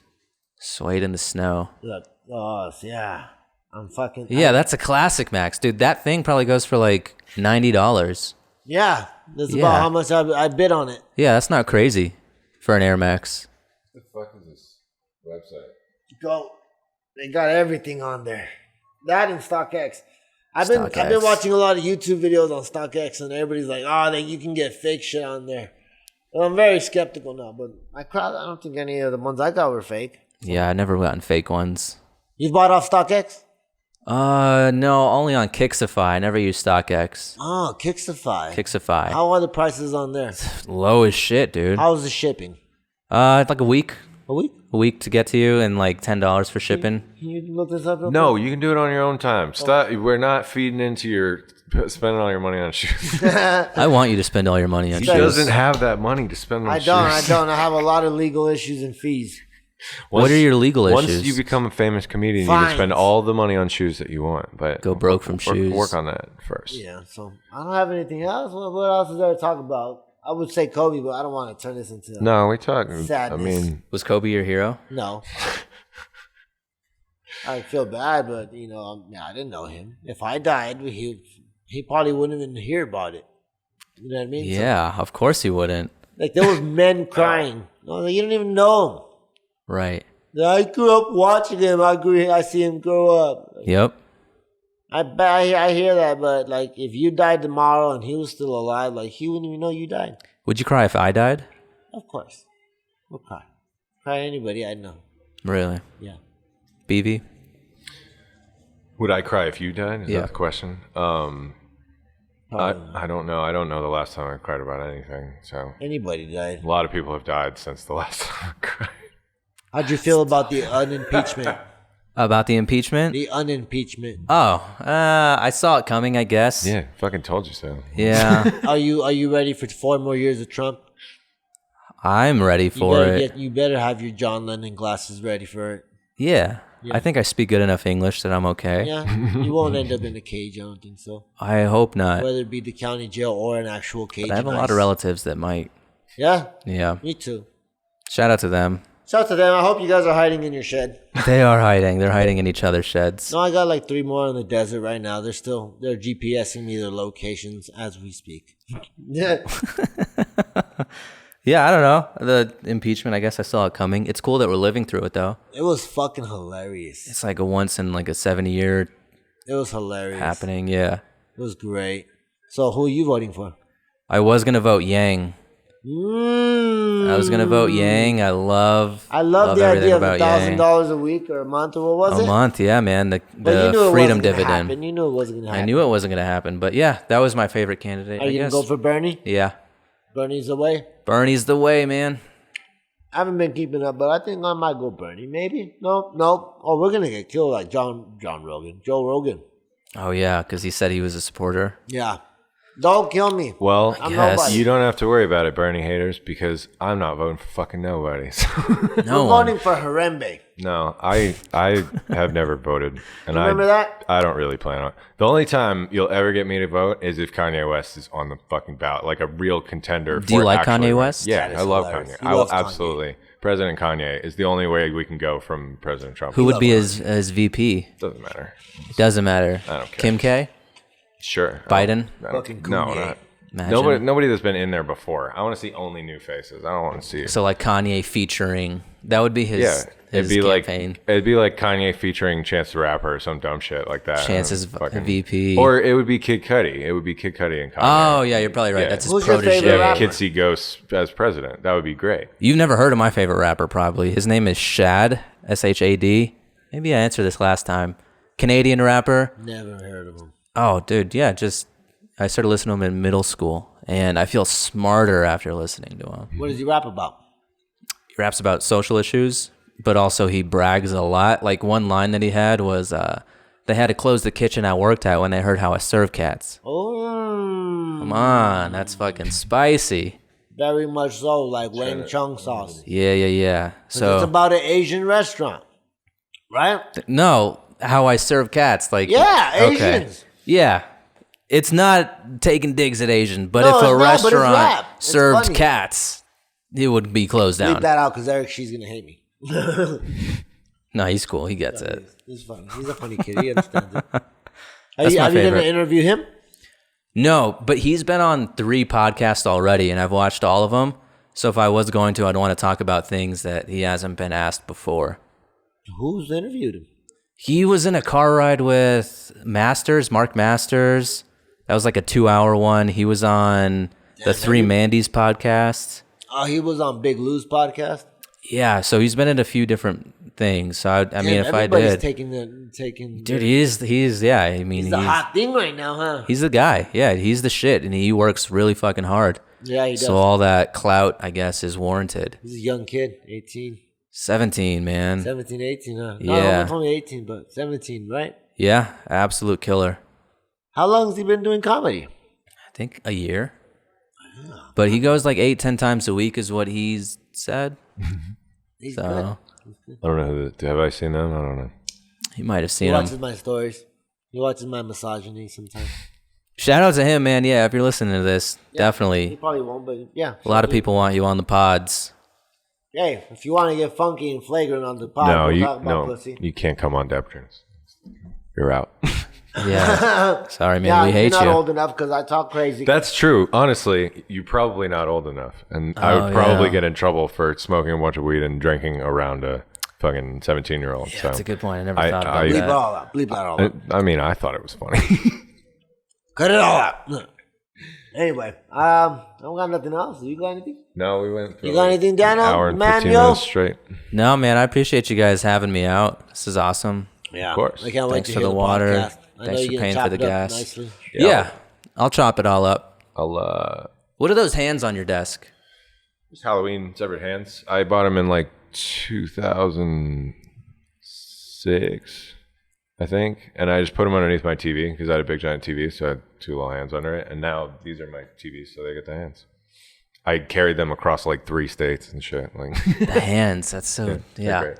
Suede in the snow. Look, oh yeah, I'm fucking. Yeah, that's a classic, Max. Dude, that thing probably goes for like $90. Yeah, that's about how much I bid on it. Yeah, that's not crazy for an Air Max. What the fuck is this website? Go. They got everything on there. That and StockX. I've been watching a lot of YouTube videos on StockX, and everybody's like, you can get fake shit on there. Well, I'm very skeptical now, but I don't think any of the ones I got were fake. Yeah, I never gotten fake ones. You bought off StockX? No, only on Kixify. I never use StockX. Oh, Kixify. How are the prices on there? Low as shit, dude. How's the shipping? Like a week. A week? A week to get to you, and like $10 for shipping. Can you look this up? No, you can do it on your own time. Stop. We're not feeding into your spending all your money on shoes. I want you to spend all your money on He shoes. doesn't have that money to spend on shoes. I don't. I have a lot of legal issues and fees. What are your legal issues? Once you become a famous comedian, you can spend all the money on shoes that you want. But go broke from shoes. Work on that first. Yeah, so I don't have anything else. What else is there to talk about? I would say Kobe, but I don't want to turn this into No, we talk. sadness. I mean, Was Kobe your hero? No. I feel bad, but I didn't know him. If I died, he probably wouldn't even hear about it. You know what I mean? Yeah, of course he wouldn't. Like there was men crying. No, you don't even know him. Right. I grew up watching him. I see him grow up. Yep. I hear that, but like if you died tomorrow and he was still alive, like he wouldn't even know you died. Would you cry if I died? Of course. We'll cry. Cry anybody I know. Really? Yeah. BB? would I cry if you died? Is that the question? I don't know. I don't know the last time I cried about anything. So anybody died. A lot of people have died since the last time I cried. How'd you feel about the unimpeachment? About the impeachment? The unimpeachment. Oh, I saw it coming, I guess. Yeah, fucking told you so. Yeah. Are you ready for 4 more years of Trump? I'm ready for it. You better have your John Lennon glasses ready for it. Yeah. I think I speak good enough English that I'm okay. Yeah, you won't end up in a cage, I don't think so. I hope not. Whether it be the county jail or an actual cage. But I have a lot of relatives that might. Yeah? Yeah. Me too. Shout out to them. Shout out to them. I hope you guys are hiding in your shed. They are hiding. They're hiding in each other's sheds. No, I got like 3 more in the desert right now. They're GPSing me their locations as we speak. Yeah. Yeah, I don't know. The impeachment, I guess I saw it coming. It's cool that we're living through it, though. It was fucking hilarious. It's like a once in like a 70-year It was hilarious. happening, yeah. It was great. So who are you voting for? I was going to vote Yang. I was going to vote Yang. I love the idea of $1,000 $1,000 a week or a month, or what was it? A month, yeah, man. The freedom dividend. You knew it wasn't going to happen. I knew it wasn't going to happen, but yeah, that was my favorite candidate. Are you going to go for Bernie? Yeah. Bernie's the way? Bernie's the way, man. I haven't been keeping up, but I think I might go Bernie. Maybe. No. Oh, we're going to get killed like Joe Rogan. Oh, yeah, because he said he was a supporter. Yeah. Don't kill me. Well, I'm nobody. You don't have to worry about it, Bernie haters, because I'm not voting for fucking nobody. So. No I'm voting for Harambe. No, I have never voted, and Remember that? I don't really plan on it. The only time you'll ever get me to vote is if Kanye West is on the fucking ballot, like a real contender. Do you like Kanye West? Yeah, I love hilarious. Kanye. He I will loves Kanye. absolutely. President Kanye is the only way we can go from President Trump. Who would be his VP? Doesn't matter. Doesn't matter. I don't care. Kim K? Sure. Biden? Fucking No, Kanye. not. Imagine. Nobody that's been in there before. I want to see only new faces. I don't want to see. So like Kanye featuring, that would be his It'd be campaign. it'd be like Kanye featuring Chance the Rapper or some dumb shit like that. Chance's VP. Or it would be Kid Cudi. It would be Kid Cudi and Kanye. Oh, yeah, you're probably right. Yeah. That's his Who's your protege. favorite Yeah, rapper? Kid C Ghost as president. That would be great. You've never heard of my favorite rapper, probably. His name is Shad, S-H-A-D. Maybe I answered this last time. Canadian rapper. Never heard of him. Oh, dude, yeah, I started listening to him in middle school, and I feel smarter after listening to him. What does he rap about? He raps about social issues, but also he brags a lot. Like one line that he had was, they had to close the kitchen I worked at when they heard how I serve cats. Oh, Come on, that's fucking spicy. very much so, like Wang Chung sauce. Yeah. It's So, about an Asian restaurant, right? no, how I serve cats. Like, Yeah, okay. Asians. Yeah. It's not taking digs at Asian, but No, if it's a not, but it's restaurant rap. It's served funny. cats, it would be closed Leave down. that out because Eric, she's gonna hate me. No, he's cool. He gets it. He's funny. He's a funny kid. He understands it. That's my Are you gonna favorite. interview him? No, but he's been on 3 podcasts already, and I've watched all of them. So if I was going to, I'd want to talk about things that he hasn't been asked before. Who's interviewed him? He was in a car ride with Mark Masters. That was like a 2-hour one. He was on the 3 Mandys podcast. Oh, he was on Big Lou's podcast? Yeah, so he's been in a few different things. So I mean, if I did, taking dude, he's yeah. I mean, he's the hot thing right now, huh? He's the guy. Yeah, he's the shit, and he works really fucking hard. Yeah, he does. So all that clout, I guess, is warranted. He's a young kid, 18. 17, man. 17, 18, huh? Yeah. No, only 18, but 17, right? Yeah, absolute killer. How long has he been doing comedy? I think a year. But he goes like 8-10 times a week is what he's said. He's so good. I don't know. Have I seen them? I don't know. He might have He seen watches him. my stories. He watches my misogyny sometimes. Shout out to him, man. Yeah, if you're listening to this, He definitely. probably won't, but yeah. A lot of people want you on the pods. Hey, if you want to get funky and flagrant on the pod, No, we'll talk about pussy. you can't come on Dap Tunes. You're out. Yeah. Sorry, man. Yeah, we hate you're not you. old enough because I talk crazy. That's true. Honestly, you're probably not old enough, and I would probably get in trouble for smoking a bunch of weed and drinking around a fucking 17-year-old. Yeah, so that's a good point. I never thought about Bleep that. it all out. Bleep that all out. I mean, I thought it was funny. Cut it all out. Anyway, I don't got nothing else. You got anything? No, we went. You got anything, Dan.O? Hour and Man, 15 yo? minutes straight. No, man. I appreciate you guys having me out. This is awesome. Yeah, Of course. I can't wait Thanks to for hear the water. podcast. I know Thanks you're for gonna paying chop for the it up gas. nicely. Yeah. I'll chop it all up. I'll What are those hands on your desk? Just Halloween severed hands. I bought them in like 2006, I think, and I just put them underneath my TV because I had a big giant TV, so I had 2 little hands under it. And now these are my TVs, so they get the hands. I carried them across like 3 states and shit. Like The hands. That's so, yeah. they're great.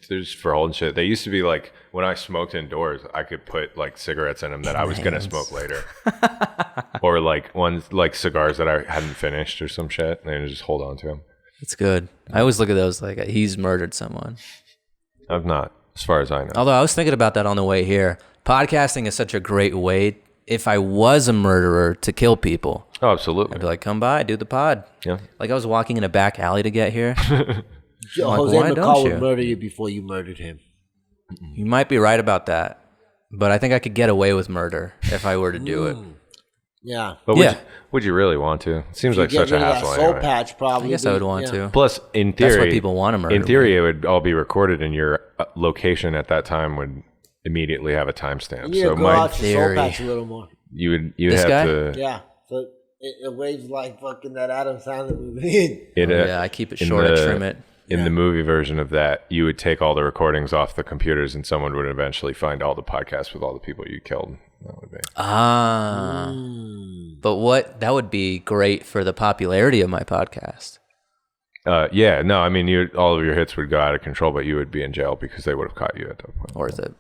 They're just for holding shit. They used to be like when I smoked indoors, I could put like cigarettes in them that I was gonna smoke later, or like ones like cigars that I hadn't finished or some shit, and I just hold on to them. It's good. I always look at those like he's murdered someone. I've not, as far as I know. Although I was thinking about that on the way here. Podcasting is such a great way, if I was a murderer, to kill people. Oh, absolutely. I'd be like, come by, do the pod. Yeah. Like I was walking in a back alley to get here. like, Jose why McCall don't would you? murder you before you murdered him. You might be right about that. But I think I could get away with murder if I were to do it. Yeah. But Yeah. would you really want to? It seems like Get such a rid of that hassle soul anyway. patch, probably. I guess I would want to. Plus, in theory, That's what people want to murder. in theory, it would all be recorded, and your location at that time would immediately have a timestamp. You need So to grow my, out your soul theory. patch a little more. you'd This have guy? to. Yeah. So it waves like fucking that Adam Sandler movie. Yeah, I keep it in short. I the- trim it. In the movie version of that, you would take all the recordings off the computers, and someone would eventually find all the podcasts with all the people you killed. That would be. Ah. But that would be great for the popularity of my podcast. Yeah, no, I mean, all of your hits would go out of control, but you would be in jail because they would have caught you at that point. Worth it.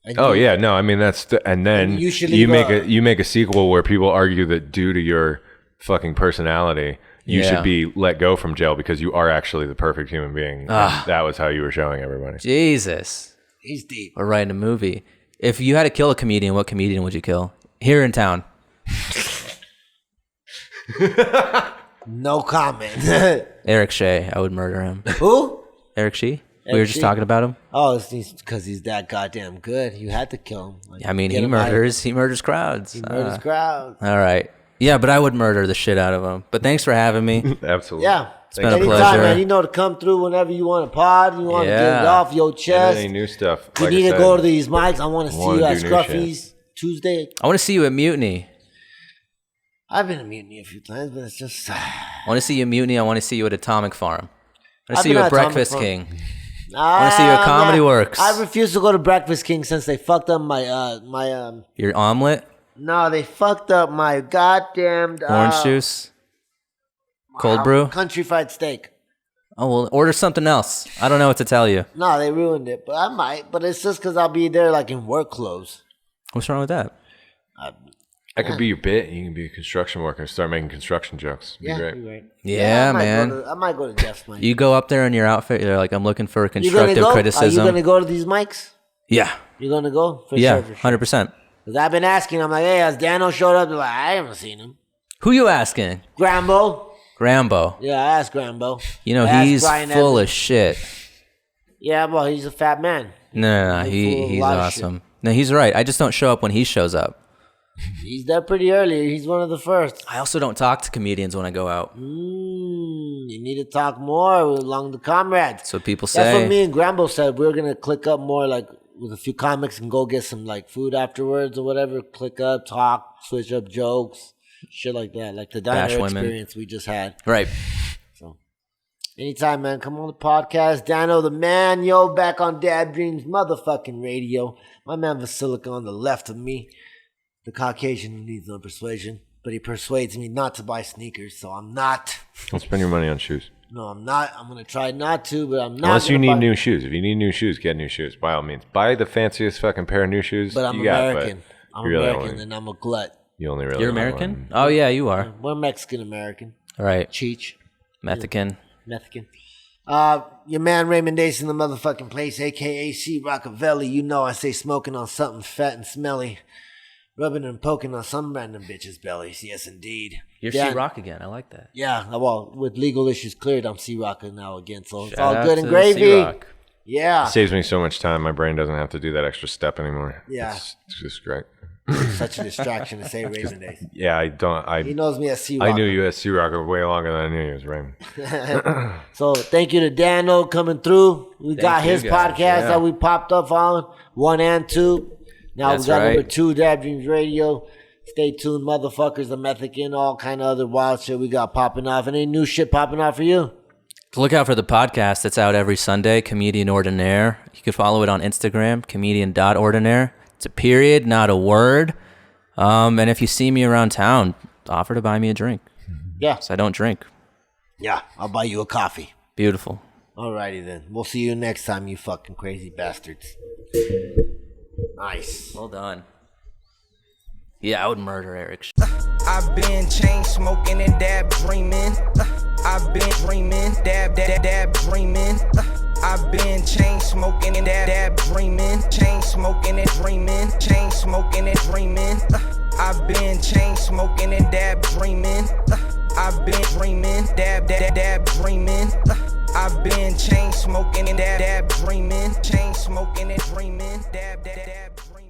And Oh you- yeah, no, I mean and then You should you leave make a sequel where people argue that due to your fucking personality, you Yeah. should be let go from jail because you are actually the perfect human being. And that was how you were showing everybody. Jesus. He's deep. We're writing a movie. If you had to kill a comedian, what comedian would you kill? Here in town. No comment. Eric Shea. I would murder him. Who? Eric Shea? We were Eric just Shea? talking about him. Oh, it's because he's that goddamn good. You had to kill him. Like, I mean, get he him out of- murders crowds. He murders crowds. All right. Yeah, but I would murder the shit out of him. But thanks for having me. Absolutely. Yeah. It's been a Anytime, pleasure. man. You know to come through whenever you want to pod. You want to get it Yeah. off your And chest. any new stuff. You like need I to said, go to these mics. I want to see wanna you at do new Scruffy's Tuesday. I want to see you at Mutiny. I've been to Mutiny a few times, but it's just... I want to see you at Mutiny. I want to see you at Atomic Farm. I want I've to see you been at at Atomic Breakfast Farm. King. I want to see you at Comedy Works. I refuse to go to Breakfast King since they fucked up my Your omelet, No, they fucked up my goddamn orange juice, cold brew. country fried steak. Oh, well, order something else. I don't know what to tell you. No, they ruined it, but I might. But it's just because I'll be there like in work clothes. What's wrong with that? I could be your bit. You can be a construction worker and start making construction jokes. It'd be Yeah, great. you're right. Yeah, I might man. I might go to Jeff's mic. You go up there in your outfit. You're like, I'm looking for You gonna constructive go? criticism. Are you gonna go to these mics? Yeah, You're gonna go? For yeah, sure, for sure. 100%. Because I've been asking. I'm like, hey, has Dan.O showed up? They're like, I haven't seen him. Who you asking? Grambo. Yeah, I asked Grambo. You know, he's full of shit. Yeah, well, he's a fat man. No, he's awesome. No, he's right. I just don't show up when he shows up. He's there pretty early. He's one of the first. I also don't talk to comedians when I go out. You need to talk more along the comrades. That's what people say. That's what me and Grambo said. We're going to click up more like with a few comics and go get some like food afterwards or whatever. Click up, talk, switch up jokes, shit like that. Like the diner experience we just had. Right. So anytime, man. Come on the podcast. Dan.O the man, yo, back on Dad Dreams motherfucking radio. My man Vasilica on the left of me. The Caucasian who needs no persuasion, but he persuades me not to buy sneakers, so I'm not. Don't spend your money on shoes. No, I'm not. I'm going to try not to, but I'm not. Unless you need new shoes. If you need new shoes, get new shoes. By all means. Buy the fanciest fucking pair of new shoes but I'm you American. got. I'm American, and I'm a glut. You only really You're American? Oh, yeah, you are. We're Mexican-American. All right. Cheech. Mexican. Mexican. Your man Raymond Dace in the motherfucking place, a.k.a. C. Rockavelli. You know I say smoking on something fat and smelly. Rubbing and poking on some random bitches' bellies. Yes, indeed. You're C-Rock again. I like that. Yeah, well, with legal issues cleared, I'm C-Rocking now again. So it's Shout all good out and to gravy. C-Rock. Yeah. It saves me so much time. My brain doesn't have to do that extra step anymore. Yeah. It's just great. Such a distraction to say Raymond Dace. Yeah, I don't. He knows me as C-Rock. I knew you as C-Rock way longer than I knew you as Raymond. So thank you to Dan.O coming through. We got his podcast that we popped up on, 1 and 2. Now we got number 2, Dad Dreams Radio. Stay tuned, motherfuckers. The Mexican, all kind of other wild shit we got popping off. Any new shit popping off for you? Look out for the podcast that's out every Sunday, Comedian Ordinaire. You can follow it on Instagram, comedian.ordinaire. It's a period, not a word. And if you see me around town, offer to buy me a drink. Yeah. Because I don't drink. Yeah, I'll buy you a coffee. Beautiful. Alrighty then. We'll see you next time, you fucking crazy bastards. Nice. Well done. Yeah, I would murder Eric. I've been chain smoking and dab dreaming. I've been dreaming, dab dreaming. I've been chain smoking and dab dreaming. Chain smoking and dreaming. Chain smoking and dreaming. I've been chain smoking and dab dreaming. I've been dreaming, dab dreaming. I've been chain smoking and dab dreaming. Chain smoking and dreaming, dab dreaming.